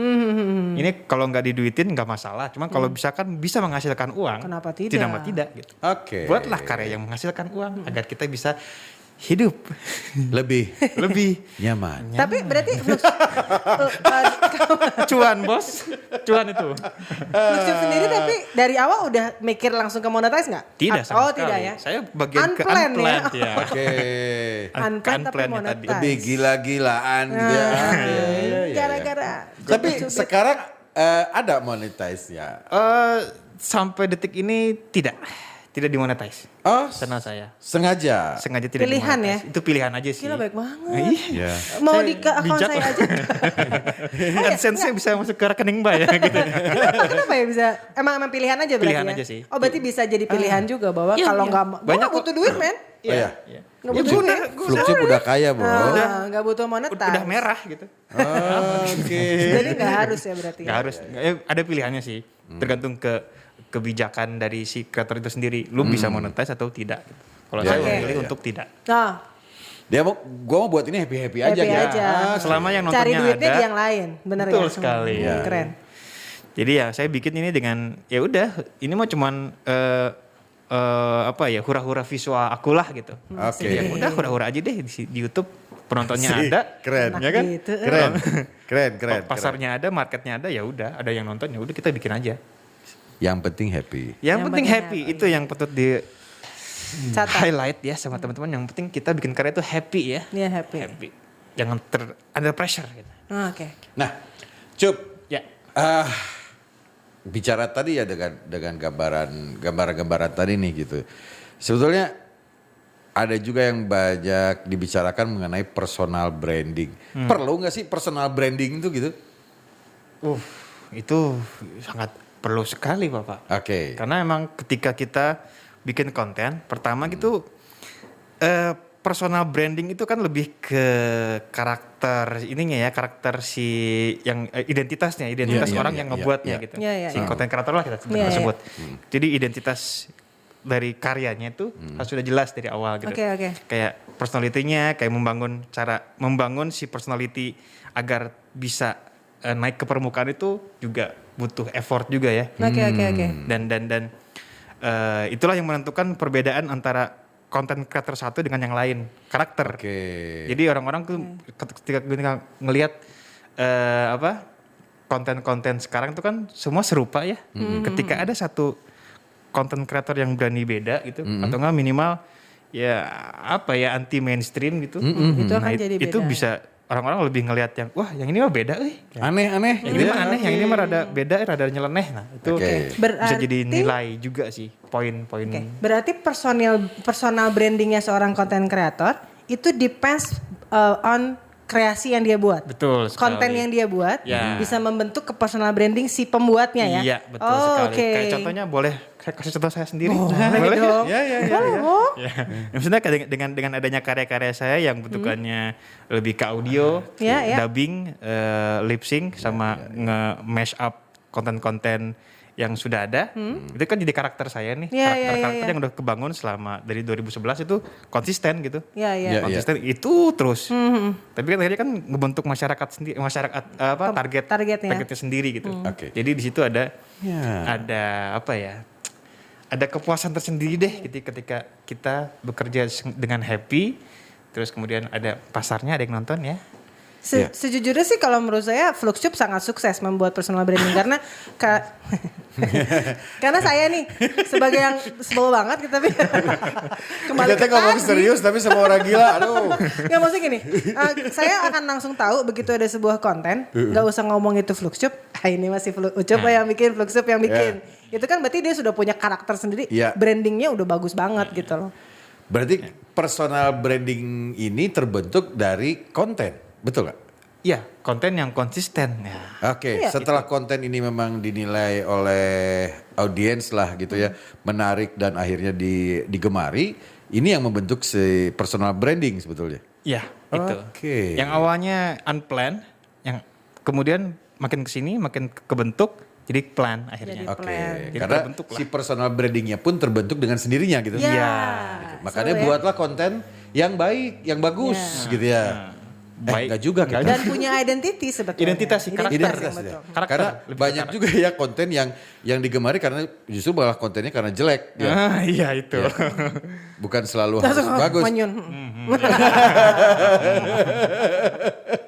Ini kalau nggak diduitin nggak masalah. Cuman kalau misalkan bisa menghasilkan uang, Kenapa tidak? Kenapa tidak gitu. Oke. Buatlah karya yang menghasilkan uang agar kita bisa hidup Lebih nyaman. Tapi berarti cuan bos, cuan itu. Fluxtube sendiri tapi dari awal udah mikir langsung ke monetize nggak? Tidak sama Oh sekali. tidak ya? Saya bagian ke Unplanned ya? unplanned ya. Oke. Unplanned tapi Unplanned ya tadi. monetize. Lebih gila-gilaan gitu ya. Iya. Gara-gara. Tapi cubit-cubit. sekarang ada monetize-nya. Sampai detik ini tidak dimonetize. Oh, Channel saya sengaja. sengaja tidak Pilihan ya? dimonetize. Itu pilihan aja sih. Gila baik banget. Iya. Ya. Mau Saya di ke akun bijak saya lah. aja. AdSense-nya bisa masuk ke rekening Mbak ya gitu. Kenapa ya bisa? Emang pilihan aja berarti Pilihan ya? aja sih. Oh berarti bisa jadi pilihan juga bahwa Iya, kalau iya. nggak Banyak mau butuh duit men. Oh ya. Nggak butuh duit. Fluxtube udah kaya, Bro. Nggak butuh monetize. Udah merah gitu. Oke. Jadi nggak harus ya berarti. Nggak harus. Ada pilihannya sih. Tergantung kebijakan dari si kreator itu sendiri. Lu bisa monetize atau tidak. Gitu. Kalau Ya, saya ya, memilih ya. untuk tidak. Nah, Gua mau buat ini happy aja happy gitu. aja. Selama yang Cari nontonnya duitnya ada. di yang lain, bener Betul ya? sekali. Ya. Keren. Jadi ya saya bikin ini dengan ya udah ini mah cuman hura-hura visual akulah gitu. Oke. Ya udah hura-hura aja deh di YouTube penontonnya Sih, ada, keren. Enak ya kan? gitu. Keren. Pasarnya ada, marketnya ada, ya udah ada yang nonton ya udah kita bikin aja. Yang penting happy. Yang penting penting happy happy. itu yang patut di Catat. highlight ya sama teman-teman. Yang penting kita bikin karya itu happy ya. Iya happy. Happy. Jangan under pressure gitu. Oke. Nah, Cup, Ya. bicara tadi ya dengan gambaran tadi nih gitu. Sebetulnya ada juga yang banyak dibicarakan mengenai personal branding. Perlu nggak sih personal branding itu gitu? Itu sangat perlu sekali Bapak. Oke. Karena emang ketika kita bikin konten, pertama gitu personal branding itu kan lebih ke karakter ininya ya, karakter si yang identitas Iya, orang yang ngebuatnya gitu. Iya, iya, Si iya. konten kreator lah kita Iya, iya. sebut. Jadi identitas dari karyanya itu harus sudah jelas dari awal gitu. Oke. Kayak personality-nya, kayak membangun si personality agar bisa naik ke permukaan itu juga butuh effort juga ya. Oke. Dan itulah yang menentukan perbedaan antara konten creator satu dengan yang lain, karakter. Oke. Jadi orang-orang tuh ketika ngelihat konten-konten sekarang tuh kan semua serupa ya. Ketika ada satu konten creator yang berani beda gitu, atau enggak minimal ya anti mainstream gitu. Itu akan jadi beda. Itu bisa orang-orang lebih ngelihat yang wah yang ini mah beda Aneh. yang ini mah aneh, yang ini mah rada beda, rada nyeleneh. Nah, itu Oke. bisa jadi Berarti- nilai juga sih, poin-poin. Oke. Berarti personal brandingnya seorang content creator itu depends on kreasi yang dia buat. Betul sekali. Konten yang dia buat Ya. bisa membentuk ke personal branding si pembuatnya ya. Iya, betul sekali. Oke. Kayak contohnya boleh saya kasih contoh saya sendiri. Boleh dong. Ya. Oh. Ya. Maksudnya dengan adanya karya-karya saya yang bentukannya lebih ke audio, Ya, ya. dubbing, lip sync sama nge-mash up konten-konten yang sudah ada, itu kan jadi karakter saya nih. Ya, Karakter ya. yang udah kebangun selama dari 2011 itu konsisten gitu. Iya, iya. Ya. Konsisten itu terus. Tapi kan akhirnya kan ngebentuk masyarakat sendiri, targetnya sendiri gitu. Oke. Jadi di situ ada Ya. ada apa ya? Ada kepuasan tersendiri deh ketika kita bekerja dengan happy, terus kemudian ada pasarnya, ada yang nonton ya. Iya. Sejujurnya sih kalau menurut saya Fluxtube sangat sukses membuat personal branding karena karena saya nih sebagai yang sebel banget gitu tapi kembali Kita ke ngomong tadi. serius tapi sama orang gila, aduh. Nggak, maksudnya gini, saya akan langsung tahu begitu ada sebuah konten, nggak usah ngomong itu Fluxtube, ini masih Ucup yang bikin, Fluxtube yang bikin. Itu kan berarti dia sudah punya karakter sendiri, Iya. brandingnya udah bagus banget gitu loh. Berarti personal branding ini terbentuk dari konten, betul nggak? Iya, konten yang konsisten ya. Oke, Iya. setelah konten ini memang dinilai oleh audiens lah gitu ya, menarik dan akhirnya digemari, ini yang membentuk si personal branding sebetulnya. Iya, itu. Oke. Yang awalnya unplanned, yang kemudian makin kesini makin kebentuk jadi plan akhirnya. Jadi Oke, plan. Jadi karena terbentuk lah. si personal brandingnya pun terbentuk dengan sendirinya gitu. Iya. Makanya Seru ya. buatlah konten yang baik, yang bagus gitu ya. Baik. Enggak juga kita. Dan punya identity sebetulnya. Identitas sih, karakter. Identitas yang ya. betul. Karakter, Karena lebih banyak juga ya konten yang digemari karena justru malah kontennya karena jelek ya. Iya itu. Bukan selalu harus Langsung bagus. manyun.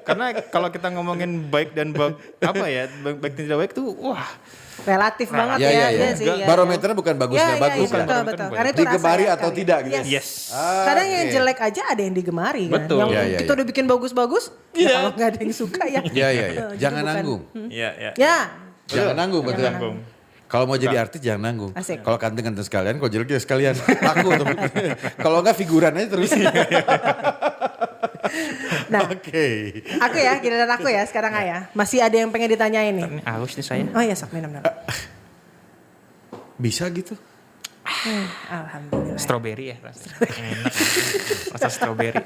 Karena kalau kita ngomongin baik dan baik dan tidak baik tuh wah. Relatif banget Ya, ya. ya, ya. Iya sih, iya, Barometernya bukan bagus iya. nggak bagus Betul, kan. betul. Karena itu Digemari rasa ya atau kali. tidak gitu. Yes. Kadang yang Oke. jelek aja ada yang digemari kan. Betul. Yang Ya, ya, kita ya. udah bikin bagus-bagus, ya kalau nggak ada yang suka ya. Iya iya iya. Jadi Jangan bukan- nanggung. Iya, iya. Ya, Jangan nanggung betul. Nanggung. Kalau mau jadi artis jangan nanggung. Asik. Kalau ganteng sekalian, kalau jelek juga sekalian. Laku tuh. Kalau enggak figuran aja terus. nah Oke. aku ya, giliran aku ya sekarang ya. Masih ada yang pengen ditanyain nih. Ini haus nih saya. Oh iya sok minum dulu. Bisa gitu. Alhamdulillah. Strawberry ya rasanya. Enak. Rasa strawberry.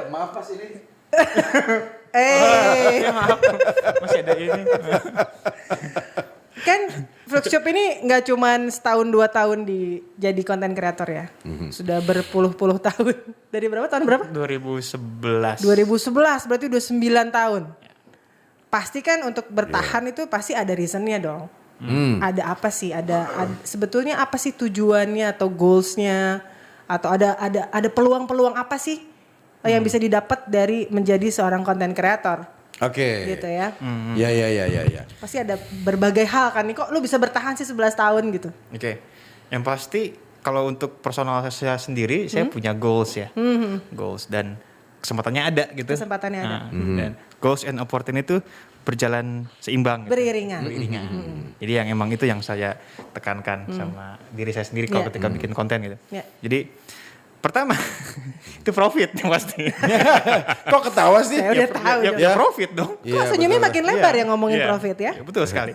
Maaf Mas ini. Masih ada ini. Kan Fluxtube ini nggak cuman setahun 2 tahun jadi konten kreator ya. Sudah berpuluh-puluh tahun. Dari berapa tahun berapa? 2011. 2011 berarti udah 9 tahun. Pasti kan untuk bertahan itu pasti ada reasonnya dong. Ada apa sih? Sebetulnya apa sih tujuannya atau goalsnya? Atau ada peluang-peluang apa sih yang bisa didapat dari menjadi seorang konten kreator? Oke. Gitu ya. Ya. Pasti ada berbagai hal kan nih, kok lu bisa bertahan sih 11 tahun gitu. Oke. Yang pasti kalau untuk personal saya sendiri saya punya goals ya. Goals dan kesempatannya ada gitu. Kesempatannya ada. Dan goals and opportunity itu berjalan seimbang. Gitu. Beriringan. Jadi yang emang itu yang saya tekankan sama diri saya sendiri kalau Ya. ketika bikin konten gitu. Ya. Jadi pertama itu profit yang pasti. Kok ketawa sih? Saya udah tahu. ya, dong. ya profit dong. Iya, Kok senyumnya betul. makin lebar Iya. ya ngomongin Iya. profit ya? Betul sekali.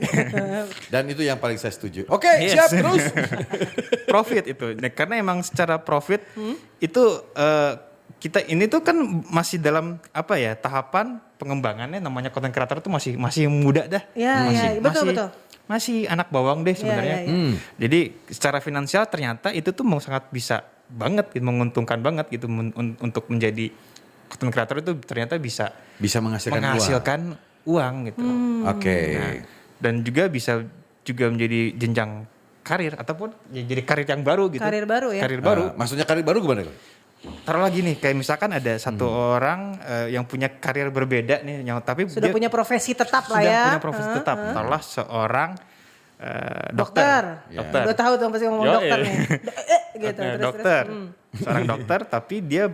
Dan itu yang paling saya setuju. Oke, Yes. siap terus. Profit itu. Nah, karena emang secara profit itu kita ini tuh kan masih dalam apa ya tahapan pengembangannya, namanya content creator tuh masih muda dah. Ya, masih, ya, betul, betul. Masih anak bawang deh sebenarnya. Ya, ya. Jadi secara finansial ternyata itu tuh sangat bisa banget, gitu, menguntungkan banget gitu untuk menjadi content creator itu ternyata bisa Menghasilkan uang gitu. Oke. Nah, dan juga bisa juga menjadi jenjang karir ataupun ya jadi karir yang baru gitu. Karir baru ya? Karir baru. Maksudnya karir baru gimana? Taruh lagi nih kayak misalkan ada satu orang yang punya karir berbeda nih yang tapi Sudah dia punya profesi tetap lah sudah ya. punya profesi tetap. Taruhlah seorang dokter. Dokter. Dokter. Udah tahu tuh pasti ngomong Yoi. dokter nih. Gitu. Nah, Terus, dokter. Seorang dokter tapi dia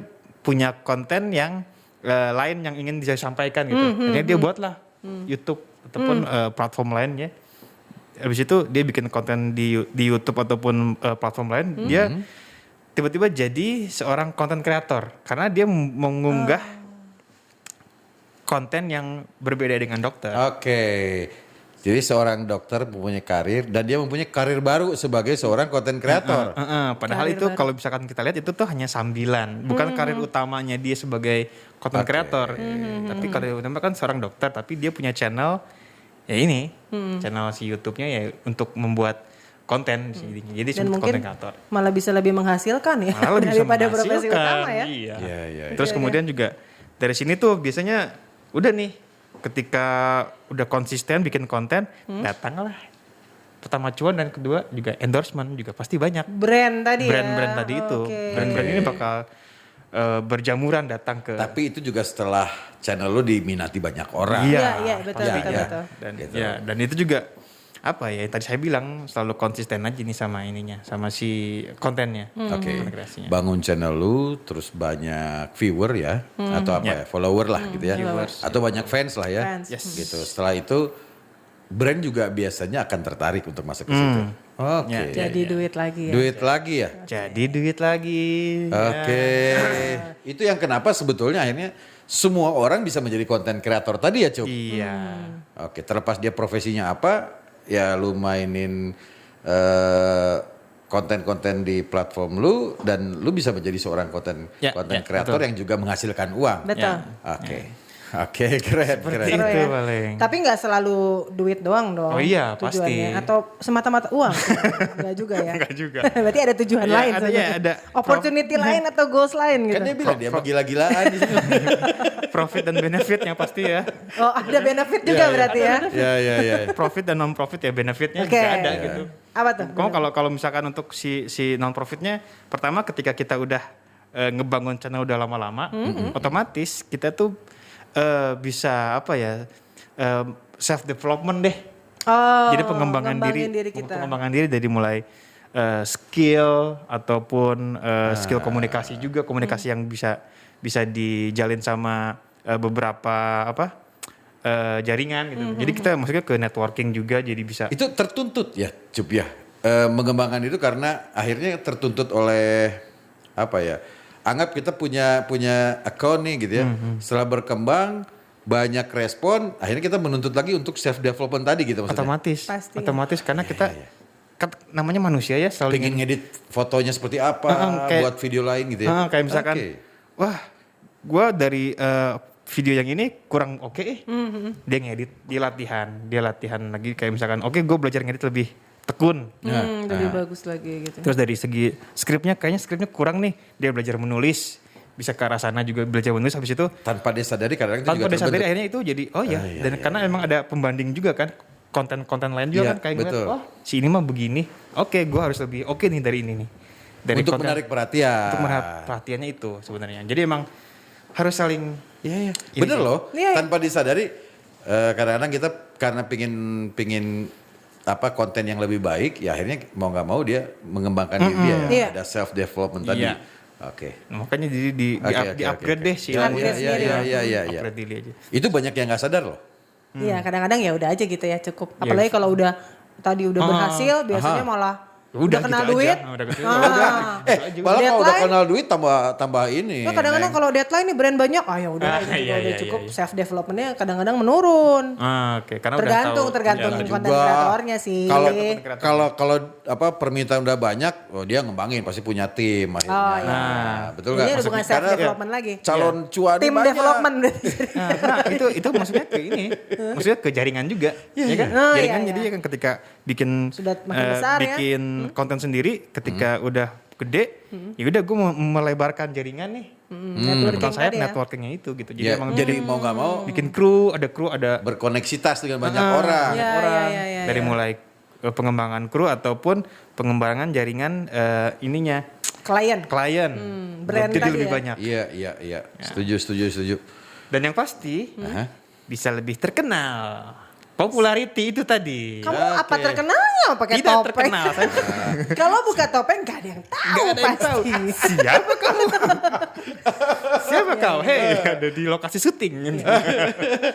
punya konten yang lain yang ingin dia sampaikan gitu. Akhirnya dia buatlah YouTube ataupun platform lainnya. Habis itu dia bikin konten di YouTube ataupun platform lain, dia tiba-tiba jadi seorang content creator karena dia mengunggah konten yang berbeda dengan dokter. Oke. Jadi seorang dokter mempunyai karir dan dia mempunyai karir baru sebagai seorang content creator. Padahal Karir itu baru. kalau misalkan kita lihat itu tuh hanya sambilan, bukan karir utamanya dia sebagai content creator. Tapi karir utama kan seorang dokter, tapi dia punya channel ya ini, channel si YouTube-nya ya untuk membuat konten jadi Dan sebagai mungkin content creator. malah bisa lebih menghasilkan ya Malah lebih bisa daripada profesi menghasilkan, utama ya. Iya. Iya. Terus kemudian juga dari sini tuh biasanya udah nih ketika udah konsisten bikin konten, datanglah pertama cuan dan kedua juga endorsement juga pasti banyak. Brand tadi ya. Brand-brand tadi itu, Oke. brand-brand ini bakal berjamuran datang ke. Tapi itu juga setelah channel lu diminati banyak orang. Iya, betul, Iya, betul, iya. betul. Dan Gitu. ya, dan itu juga apa ya tadi saya bilang selalu konsisten aja nih sama ininya, sama si kontennya. Oke. konten kreasinya. Bangun channel lu terus banyak viewer ya atau apa ya, follower lah gitu ya. Atau banyak fans lah ya. Fans. Yes. Gitu. Setelah itu brand juga biasanya akan tertarik untuk masuk ke situ. Oke. Ya. Jadi duit lagi ya. Duit lagi ya. Jadi duit lagi. Oke. Itu yang kenapa sebetulnya akhirnya semua orang bisa menjadi konten kreator tadi ya, Cuk. Iya. Oke, terlepas dia profesinya apa, ya lu mainin konten-konten di platform lu dan lu bisa menjadi seorang konten Ya, kreator betul. yang juga menghasilkan uang. Betul. Oke. Oke, keren, keren. Itu Seru ya. paling. Tapi nggak selalu duit doang dong. Oh iya, tujuannya. pasti. Atau semata-mata uang. Enggak juga ya. Enggak juga. Berarti ada tujuan Ya, lain ada- sebenarnya. ya, ada Opportunity lain atau goals lain gitu. Kan dia bilang dia mau gila-gilaan di sini. Profit dan benefitnya pasti ya. Oh, ada benefit juga berarti ya. Ya. Profit dan non profit ya benefitnya Oke. juga ada gitu. Apa tuh? Kalau misalkan untuk si non profitnya, pertama ketika kita udah ngebangun channel udah lama-lama, otomatis kita tuh bisa apa ya self development deh. Oh, Jadi pengembangan ngembangin kita. pengembangan diri dari mulai skill ataupun skill komunikasi juga, komunikasi yang bisa dijalin sama beberapa jaringan gitu. Jadi kita maksudnya ke networking juga jadi bisa. Itu tertuntut ya, Cup ya. Mengembangkan itu karena akhirnya tertuntut oleh apa ya? Anggap kita punya account nih gitu ya. Setelah berkembang banyak respon, akhirnya kita menuntut lagi untuk self development tadi gitu maksudnya. Pasti. Otomatis karena kita kan namanya manusia ya selalu Pengen ngedit fotonya seperti apa, kayak- buat video lain gitu ya. kayak misalkan, Oke. wah, gue dari video yang ini kurang oke, dia ngedit, dia latihan lagi kayak misalkan, oke, gue belajar ngedit lebih tekun. Lebih bagus lagi gitu. Terus dari segi skripnya, kayaknya skripnya kurang nih, dia belajar menulis, bisa ke arah sana juga belajar menulis, habis itu Tanpa dia sadari kadang-kadang itu tanpa juga dia sadari terbentuk. akhirnya itu jadi dan karena memang ada pembanding juga kan konten-konten lain juga Iya, kan kayak ngeliat, betul. oh si ini mah begini, oke gue harus lebih oke nih dari ini nih. Dari Untuk konten- menarik perhatian. Untuk menarik perhatiannya itu sebenarnya. Jadi emang harus saling Iya. Bener loh. Iya. Tanpa disadari kadang-kadang kita karena pingin apa konten yang lebih baik, ya akhirnya mau nggak mau dia mengembangkan diri dia. Ya. Iya. Ada self development tadi. Iya. Oke. makanya jadi di upgrade deh sih. Ya, Upgrade sendiri ya. iya. Upgrade diri aja. Itu banyak yang nggak sadar loh. Iya, kadang-kadang ya udah aja gitu ya cukup. Iya. Apalagi kalau udah tadi udah berhasil, biasanya malah udah kenal gitu duit. aja. Udah gitu Ah. aja. Malah kalau udah Deadline. kenal duit tambah ini. Nah, kadang-kadang Neng. kalau deadline nih brand banyak, ya udah Ah, itu iya, udah iya, cukup iya. self developmentnya kadang-kadang menurun. Oke, karena udah tahu. Tergantung Jangan konten juga. kreatornya sih. Kalau apa permintaan udah banyak, dia ngembangin pasti punya tim akhirnya. Oh, iya. Nah, betul Jadi nggak? udah bukan Maksudnya self karena development lagi. calon cuan Tim banyak. development. Nah, itu maksudnya ke ini, maksudnya ke jaringan juga, ya kan? Oh, Jaringan iya, jadi iya. ya kan ketika bikin Sudah makin besar ya. bikin konten sendiri, ketika udah gede, ya udah gue mau melebarkan jaringan nih. Networking Bukan saya tadi ya. networkingnya itu gitu. Jadi Ya, emang jadi mau nggak mau bikin kru, ada berkoneksitas dengan banyak orang. Iya, orang iya, iya, dari iya. mulai pengembangan kru ataupun pengembangan jaringan ininya Klien. klien. brand Jadi tadi lebih ya. banyak. Iya. Setuju. Dan yang pasti Aha. bisa lebih terkenal. Popularity itu tadi. Kamu apa terkenalnya pakai Tidak topeng? terkenal. Kalau buka topeng gak ada yang tahu Gak ada yang pasti. tahu. Siapa kau? Siapa kau? Hei, ada di lokasi syuting.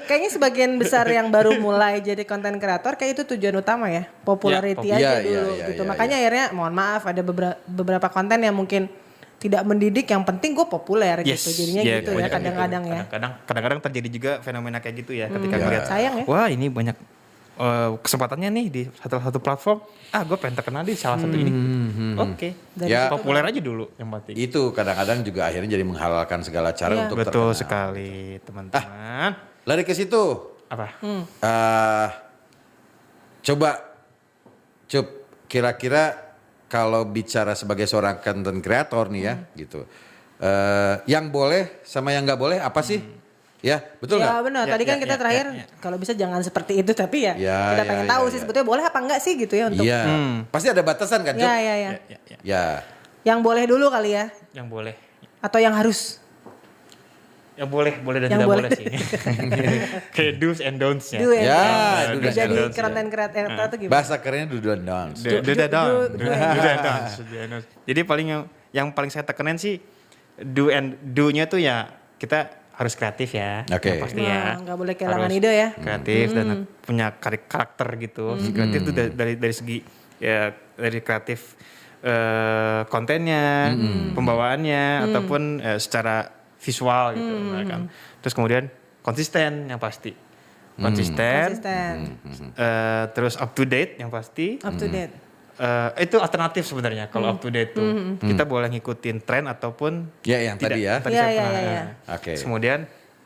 Kayaknya sebagian besar yang baru mulai jadi konten kreator kayak itu tujuan utama ya, popularity Ya, aja iya, dulu iya, gitu. iya, Makanya akhirnya mohon maaf ada beberapa konten yang mungkin tidak mendidik, yang penting gue populer gitu. Jadinya Iya, gitu ya kebanyakan kadang-kadang gitu. ya. Kadang-kadang terjadi juga fenomena kayak gitu ya ketika Iya. ngeliat Sayang ya. wah ini banyak kesempatannya nih di satu platform. Gue pengen terkenal di salah satu ini. Oke. Dari Ya. Populer aja dulu yang penting. Itu kadang-kadang juga akhirnya jadi menghalalkan segala cara Iya. untuk Betul terkenal. sekali teman-teman. Lari ke situ. Apa? Coba, Cup, kira-kira kalau bicara sebagai seorang content creator nih ya, gitu. Yang boleh sama yang nggak boleh apa sih? Ya, betul Ya nggak? benar. Ya, Tadi kan ya, kita ya, terakhir ya, ya. kalau bisa jangan seperti itu, tapi ya, Ya, kita ya, pengen ya, tahu ya. sih sebetulnya boleh apa enggak sih gitu ya untuk. Iya, pasti ada batasan kan, Cup? Ya, ya, ya. Ya. Ya, Yang boleh dulu kali ya, Yang boleh. atau yang harus. Yang boleh dan Yang tidak boleh. boleh sih. Kayak do's and don'ts-nya. Do and Ya, don't. do and Jadi don'ts, ya. content creator itu gimana? bahasa kerennya do and don'ts. Do and don'ts. do and don'ts. Jadi yang paling saya tekenin sih do-nya tuh ya kita harus kreatif ya. Oke. Yang pasti ya. Nggak boleh kehilangan Harus ide ya. Kreatif dan punya karakter gitu. Kreatif itu dari segi ya dari kreatif kontennya, pembawaannya ataupun secara visual gitu kan. Terus kemudian konsisten yang pasti. Konsisten. Terus up to date yang pasti. Up to date. Itu alternatif sebenarnya kalau up to date tuh. Kita boleh ngikutin tren ataupun Ya, yang tadi ya. Ya, saya ya, pernah. ya, ya. Oke. Terus kemudian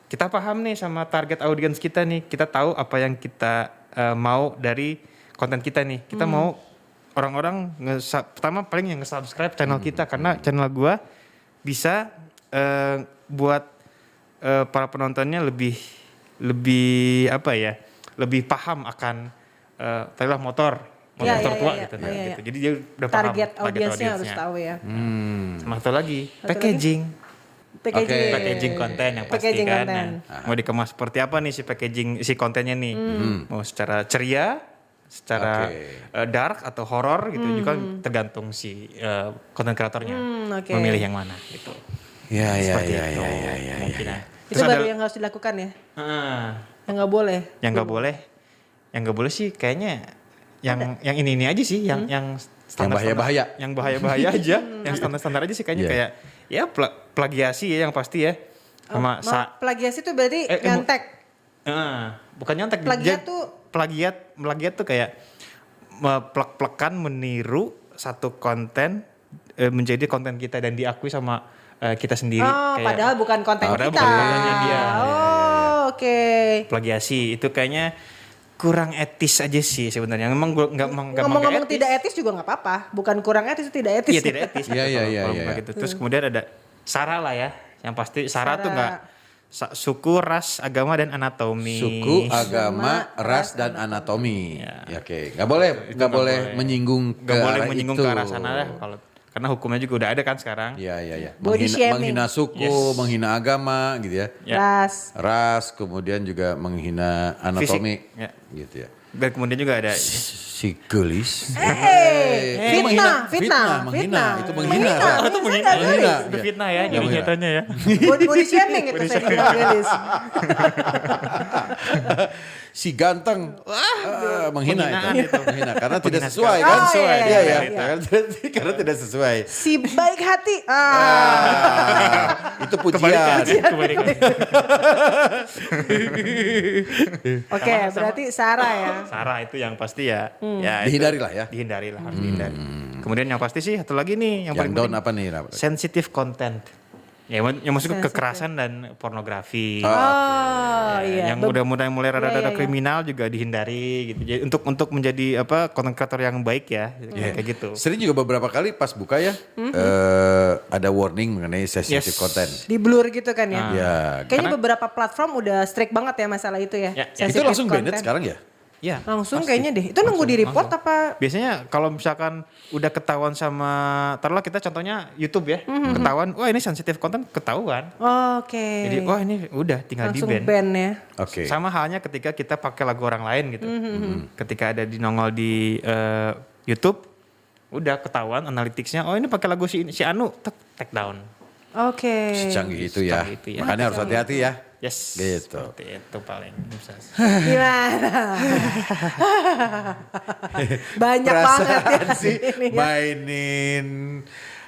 kita paham nih sama target audiens kita nih. Kita tahu apa yang kita mau dari konten kita nih. Kita mau orang-orang pertama paling yang nge-subscribe channel kita karena channel gua bisa buat para penontonnya lebih apa ya? Lebih paham akan tadilah motor Ya, tua ya, gitu, ya, ya. gitu. Jadi dia udah paham Target audiensnya harus tahu ya. Sama satu lagi, Satu packaging. Packaging. Oke. Packaging konten yang pasti Packaging kan. konten. Nah, mau dikemas seperti apa nih si packaging si kontennya nih? Mau secara ceria, secara dark atau horor gitu juga tergantung si konten kreatornya Oke. memilih yang mana gitu. Ya, ya, Seperti ya, itu ya, ya, ya, mungkin ya. ya. Itu Terus baru ada yang harus dilakukan ya. Yang nggak boleh. yang nggak boleh, yang nggak boleh sih kayaknya yang ini aja sih, yang standar-standar, bahaya-bahaya. yang bahaya-bahaya aja, yang standar-standar aja sih kayaknya Iya. kayak ya plagiasi ya yang pasti ya sama Plagiasi itu berarti Eh, nyontek. bukan nyontek. Plagiat tuh plagiat tuh kayak plek-plekan meniru satu konten menjadi konten kita dan diakui sama kita sendiri. Oh, Kayak padahal bukan konten padahal kita. bukan kontennya dia. Oh, oke. plagiasi itu kayaknya kurang etis aja sih sebenarnya. Memang gua nggak Ngomong-ngomong tidak etis juga nggak apa-apa. Bukan kurang etis itu tidak etis. Iya tidak etis. Iya, iya, Kalau iya, iya. gitu. Terus kemudian ada SARA lah ya. Yang pasti SARA tuh SARA. nggak suku, ras, agama dan anatomi. Suku, agama, ras, dan anatomi. Ya, oke. Nggak boleh boleh. menyinggung ke Nggak boleh arah menyinggung itu. ke arah sana lah. Karena hukumnya juga udah ada kan sekarang. Iya, iya, iya. Body shaming. Menghina suku, Yes. menghina agama gitu ya. Ya. Ras. Kemudian juga menghina anatomi. Fisik, ya. Gitu ya. Dan kemudian juga ada Si gelis. Fitnah. menghina. Itu menghina. Oh, itu Menghina. itu Iya. fitnah ya, jadi menghina. nyatanya ya. Body shaming itu saya bilang gelis. Si ganteng. Menghina Penghinaan itu. Menghina karena tidak Menghina sesuai sekali. kan? Oh, iya, Iya, iya, ya. Karena tidak sesuai. Si baik hati. Itu pujian. Kebalikan. Oke, berarti Sarah ya. Sarah itu yang pasti ya. Ya itu Dihindari lah ya. Dihindari lah, harus dihindari. Kemudian yang pasti sih satu lagi nih yang Yang paling down penting. apa nih? Sensitive content. Ya, yang maksudnya kekerasan dan pornografi. Oh, iya. Yang udah mulai rada-rada iya. kriminal juga dihindari gitu. Jadi untuk menjadi apa content creator yang baik ya, kayak gitu. Sering juga beberapa kali pas buka ya, ada warning mengenai sensitive Yes. content. Di blur gitu kan ya. Ya, Kayaknya beberapa platform udah strict banget ya masalah itu ya. Ya, itu Sensitive langsung banned content. sekarang ya? Ya, Langsung pasti. kayaknya deh. Itu nunggu di report langsung. apa? Biasanya kalau misalkan udah ketahuan sama, taruhlah kita contohnya YouTube ya, ketahuan, wah ini sensitif konten ketahuan. Oke. Jadi wah ini udah tinggal Langsung di-ban. ban ya. Oke. Sama halnya ketika kita pakai lagu orang lain gitu. Ketika ada di nongol di YouTube, udah ketahuan analyticsnya, oh ini pakai lagu si Anu, take down. Oke. Secanggih itu ya. Secanggih itu ya. Makanya harus hati-hati ya. Yes. Gitu. Seperti itu paling bisa. Gimana? Banyak banget ya. Perasaan sih ini ya. mainin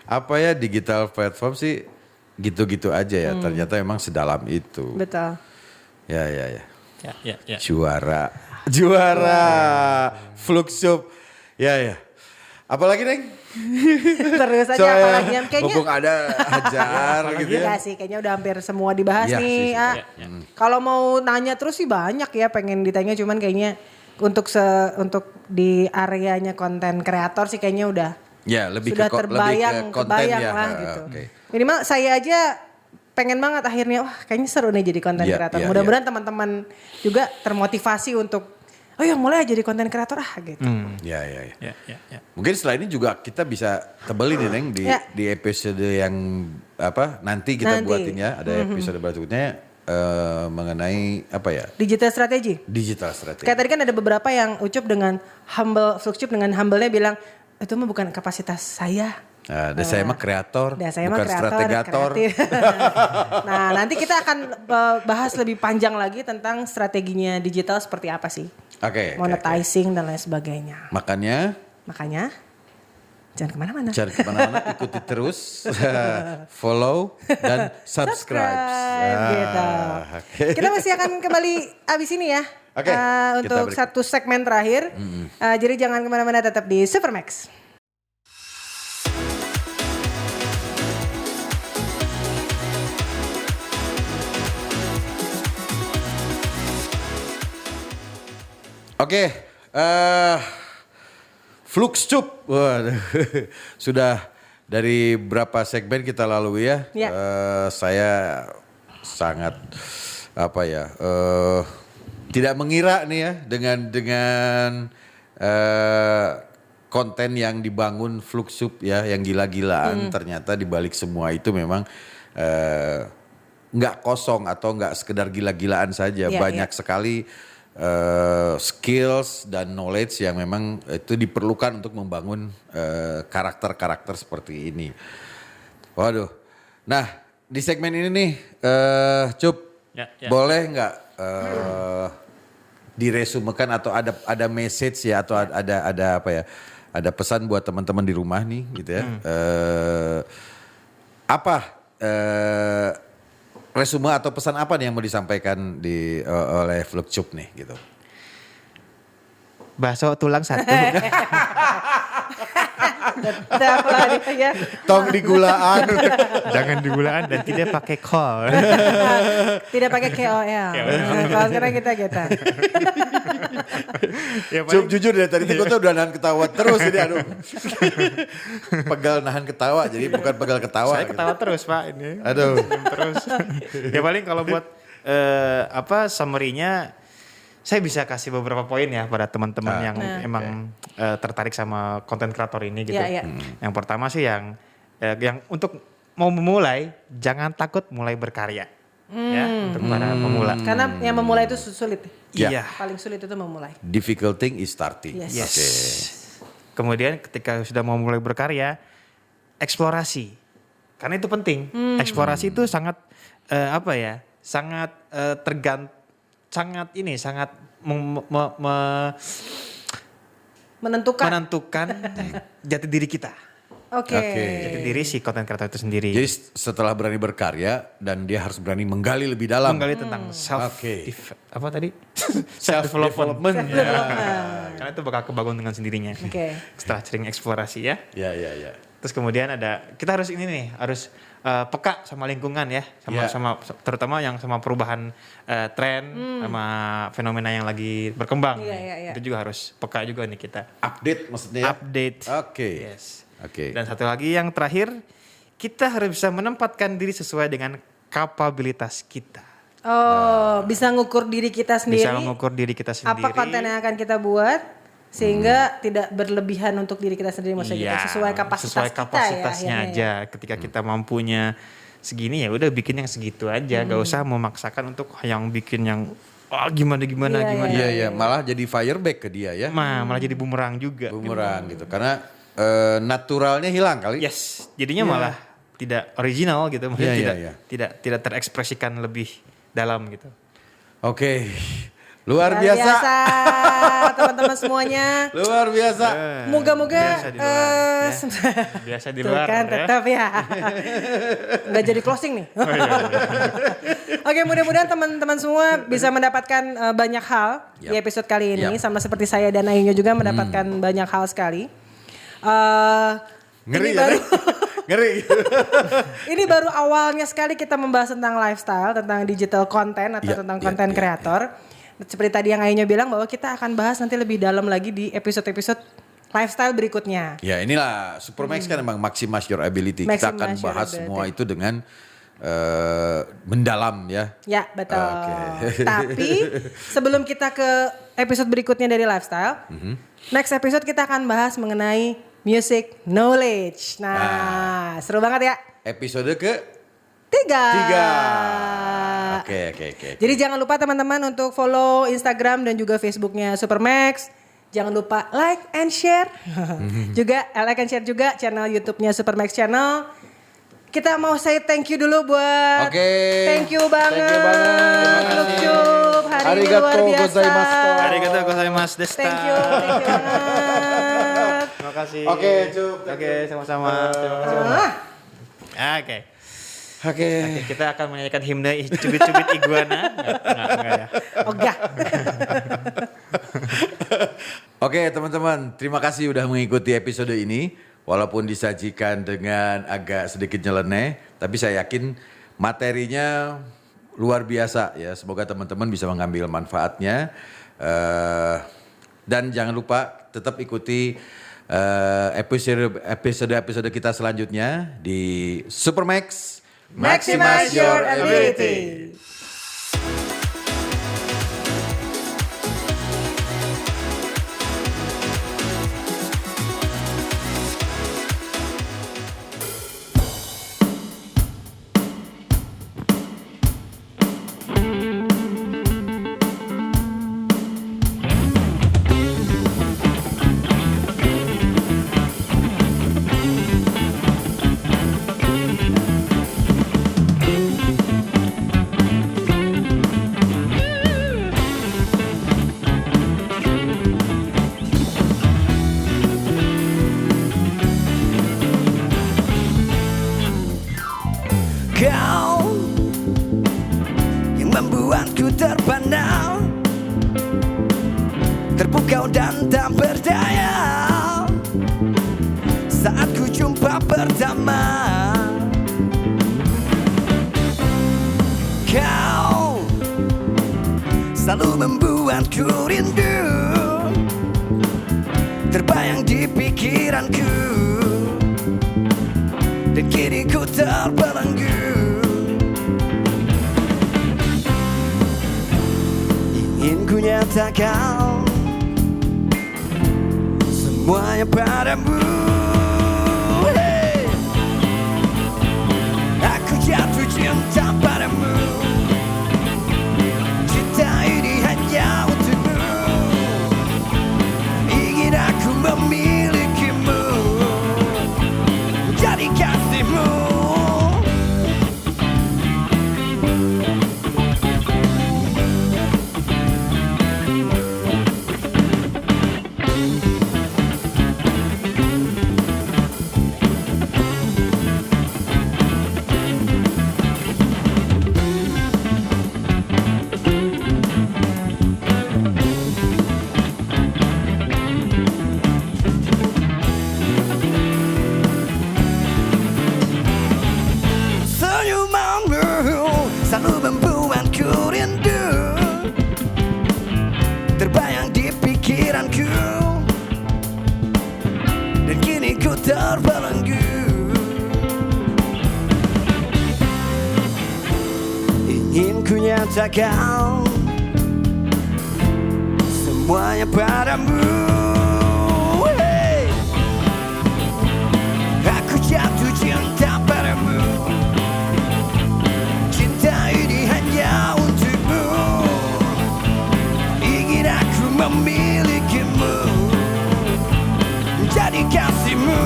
apa ya, digital platform sih gitu-gitu aja ya. Ternyata emang sedalam itu. Betul. Ya. Ya. Juara. Fluxup. Ya. Apalagi Neng? Terus aja Soalnya apalagi yang kayaknya. mumpung ada Hajar gitu ya. Enggak sih, kayaknya udah hampir semua dibahas Iya nih. sih, Ah. Kalau mau nanya terus sih banyak ya pengen ditanya, cuman kayaknya untuk di areanya konten kreator sih kayaknya udah Ya, lebih sudah ke terbayang, konten kebayang ya. lah gitu. Oke. Minimal saya aja pengen banget akhirnya, wah kayaknya seru nih jadi konten Iya, kreator. iya, Mudah-mudahan teman-teman juga termotivasi untuk, oh ya mulai jadi konten kreator gitu. Ya. Ya. Mungkin setelah ini juga kita bisa tebelin nih Neng di episode yang nanti kita Nanti. buatin ya. Ada episode berikutnya mengenai apa ya? Digital strategi. Digital strategi. Kayak tadi kan ada beberapa yang Ucup dengan Fluxup dengan humble-nya bilang, itu mah bukan kapasitas saya. Nah, dan saya mah kreator, Dan saya mah bukan kreator, strategator. kreatif. Nah, nanti kita akan bahas lebih panjang lagi tentang strateginya digital seperti apa sih. Oke. Monetizing dan lain sebagainya. Makanya Makanya jangan kemana-mana. jangan kemana-mana, ikuti terus, follow dan subscribe. Gitu. Oke. Kita masih akan kembali abis ini ya. Oke, kita Untuk break. satu segmen terakhir. Jadi jangan kemana-mana, tetap di Supermax. Oke, Fluxup, waduh, sudah dari berapa segmen kita lalui ya? Ya. Saya sangat tidak mengira nih ya dengan konten yang dibangun Fluxup ya, yang gila-gilaan. Ternyata di balik semua itu memang nggak kosong atau nggak sekedar gila-gilaan saja, Ya, banyak sekali skills dan knowledge yang memang itu diperlukan untuk membangun karakter-karakter seperti ini. Waduh. Nah, di segmen ini nih, Cup, Ya. boleh nggak diresumekan atau ada message ya atau ada apa ya? Ada pesan buat teman-teman di rumah nih, gitu ya. Resume atau pesan apa nih yang mau disampaikan oleh Fluxup nih gitu? Bakso tulang satu. Ada apa lagi ya? Tong digulaan. Jangan digulaan dan tidak pakai kol. Tidak pakai KOL. Kalau sekarang kita gitu. Ya, Cup jujur dari tadi gue tuh udah nahan ketawa terus ini aduh. Pegal nahan ketawa jadi bukan pegal ketawa. saya ketawa terus Pak ini. Aduh. Terus. Ya paling kalau buat summary-nya saya bisa kasih beberapa poin ya pada teman-teman yang emang tertarik sama konten kreator ini gitu. Iya. Yang pertama sih yang untuk mau memulai jangan takut mulai berkarya. Ya, untuk para pemula. Karena yang memulai itu sulit. Iya. Paling sulit itu memulai. Difficult thing is starting. Yes. Yes. Oke. Kemudian ketika sudah mau mulai berkarya, eksplorasi. Karena itu penting. Eksplorasi itu sangat sangat menentukan jati diri kita. Oke. Jati diri si konten kreator itu sendiri. Jadi setelah berani berkarya dan dia harus berani menggali lebih dalam. Menggali tentang Oke. apa tadi? Self development. Karena itu bakal kebangun dengan sendirinya. Oke. Setelah sering eksplorasi ya. Ya. Terus kemudian kita harus harus peka sama lingkungan ya, sama terutama yang sama perubahan tren, sama fenomena yang lagi berkembang. Iya. Itu juga harus peka juga nih kita. Update maksudnya ya? Update. Oke. Yes. Oke. Dan satu lagi yang terakhir, kita harus bisa menempatkan diri sesuai dengan kapabilitas kita. Oh, bisa ngukur diri kita sendiri. Bisa mengukur diri kita sendiri. Apa konten yang akan kita buat sehingga tidak berlebihan untuk diri kita sendiri, maksudnya Iya, sesuai kapasitas sesuai kita kapasitasnya ya. aja. Ketika kita mampunya segini ya udah bikin yang segitu aja, gak usah memaksakan untuk yang bikin yang gimana. Iya, malah jadi fireback ke dia ya. Malah jadi bumerang juga. Bumerang gitu. Karena naturalnya hilang kali. Yes, jadinya malah tidak original gitu, maksudnya Iya. tidak terekspresikan lebih dalam gitu. Oke. Luar biasa. teman-teman semuanya. Luar biasa. Moga-moga Biasa di tuh luar kan ya. tetap ya. Nggak jadi closing nih. Oke, mudah-mudahan teman-teman semua bisa mendapatkan banyak hal di episode kali ini, sama seperti saya dan Ayunya juga mendapatkan banyak hal sekali. Ngeri ini ya. baru Ngeri. ini baru awalnya sekali kita membahas tentang lifestyle, tentang digital content atau tentang konten kreator. Seperti tadi yang Ayunya bilang bahwa kita akan bahas nanti lebih dalam lagi di episode-episode lifestyle berikutnya. Ya inilah Supermax kan emang maximize your ability. Kita akan Maximize your bahas ability. semua itu dengan mendalam ya. Ya, betul. Oke. Tapi sebelum kita ke episode berikutnya dari lifestyle, next episode kita akan bahas mengenai music knowledge. Nah, seru banget ya. Episode ke 3. Oke. Jadi jangan lupa teman-teman untuk follow Instagram dan juga Facebooknya Supermax. Jangan lupa like and share. Juga like and share juga channel YouTube-nya Supermax Channel. Kita mau say thank you dulu buat thank you banget. Cup hari ini luar biasa. Arigatou gozaimasu deshita. Thank you banget. Terima kasih. Oke, Cup. Oke, sama-sama. Terima kasih banget. Oke. Oke. Kita akan menyanyikan himne Cubit-Cubit Iguana. Enggak ya. Ogah. Oke teman-teman, terima kasih udah mengikuti episode ini. Walaupun disajikan dengan agak sedikit nyeleneh, tapi saya yakin materinya luar biasa ya. Semoga teman-teman bisa mengambil manfaatnya. Dan jangan lupa tetap ikuti episode-episode kita selanjutnya di Supermax. Maximize your ability. Kau yang membuatku terpana, terpukau dan tak berdaya saat ku jumpa pertama. Kau selalu membuatku rindu, terbayang di pikiranku, dan kini ku terbelenggu. Ingin ku nyatakan semuanya padamu. Hey! Aku jatuh cinta padamu. Cinta ini hanya untukmu. Ingin aku memilikimu, jadi kasihmu. Senyumanmu selalu membuatku rindu, terbayang di pikiranku, dan kini ku terbelenggu. Ingin ku nyatakan semuanya padamu. Hey! Aku jatuh cinta padamu. Cinta ini hanya untukmu. Ingin aku memilikimu, jadi kasihmu.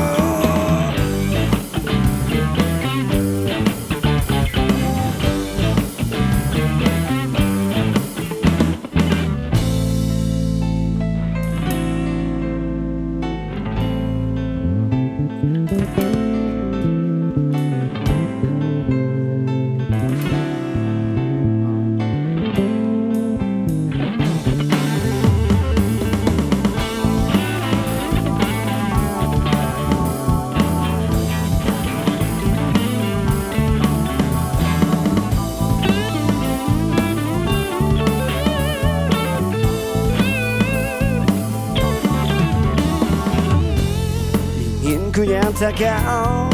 nyatakan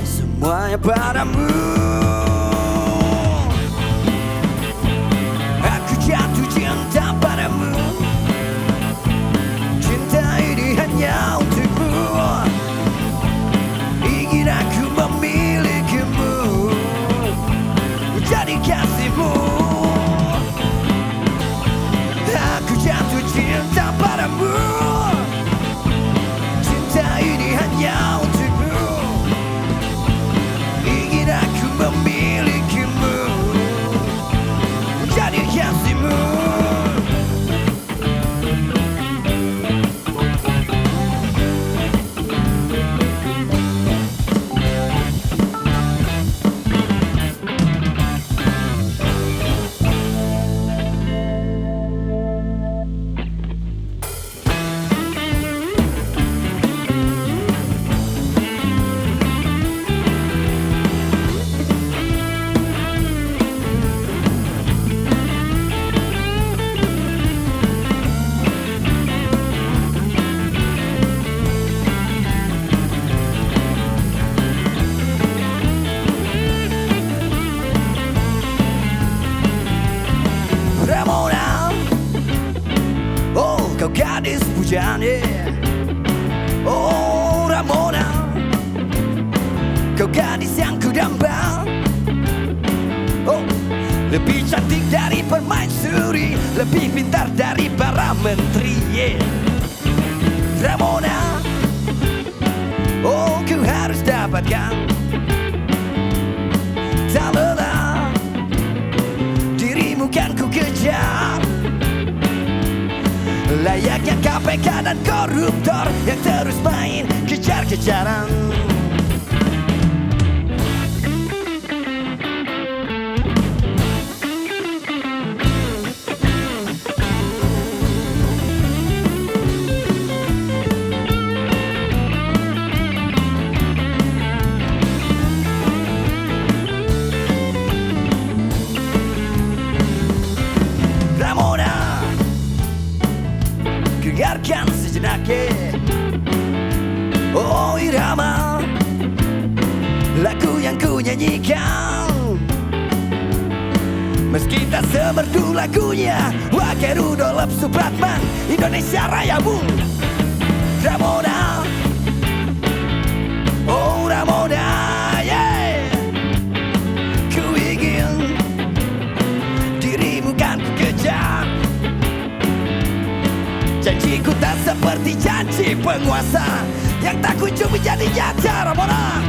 semuanya padamu. Aku jatuh cinta padamu. Cinta ini hanya untukmu. Ingin aku memilikimu, jadi kasihmu. Aku jatuh cinta padamu. Cinta ini hanya untukmu. Ingin aku memilikimu, jadi kasihmu. Ramona, oh kau gadis pujaan. Oh Ramona, kau gadis yang kudambang. Oh, lebih cantik dari permaisuri, lebih pintar dari para menteri. Ramona, oh ku harus dapatkan. Tak lelah, dirimu kan ku kejar. Layaknya KPK dan koruptor yang terus main kejar-kejaran. Ramona, dengarkan sejenak. Oh irama lagu yang ku nyanyikan, meski tak semerdu lagunya Wage Rudolf Supratman, Indonesia Rayamu. Ramona, oh Ramona, yeah. Ku ingin dirimu kan ku kejar. Janjiku tak seperti janji penguasa yang tak kunjung menjadi nyata. Ramona,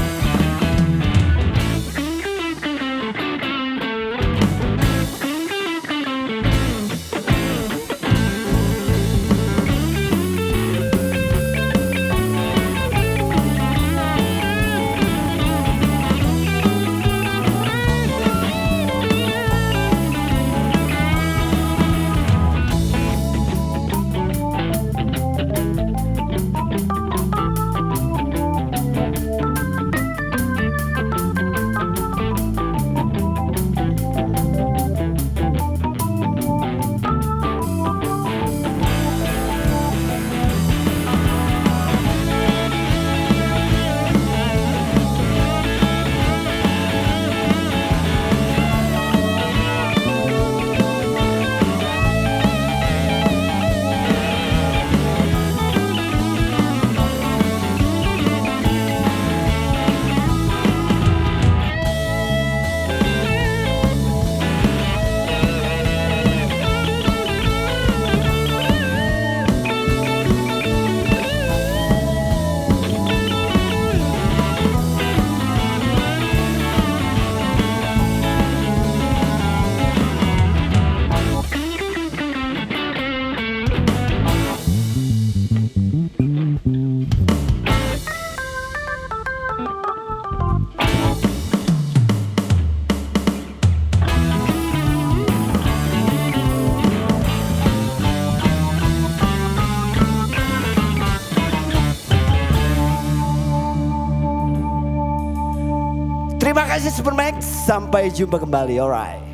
terima kasih Supermax. Sampai jumpa kembali. Alright.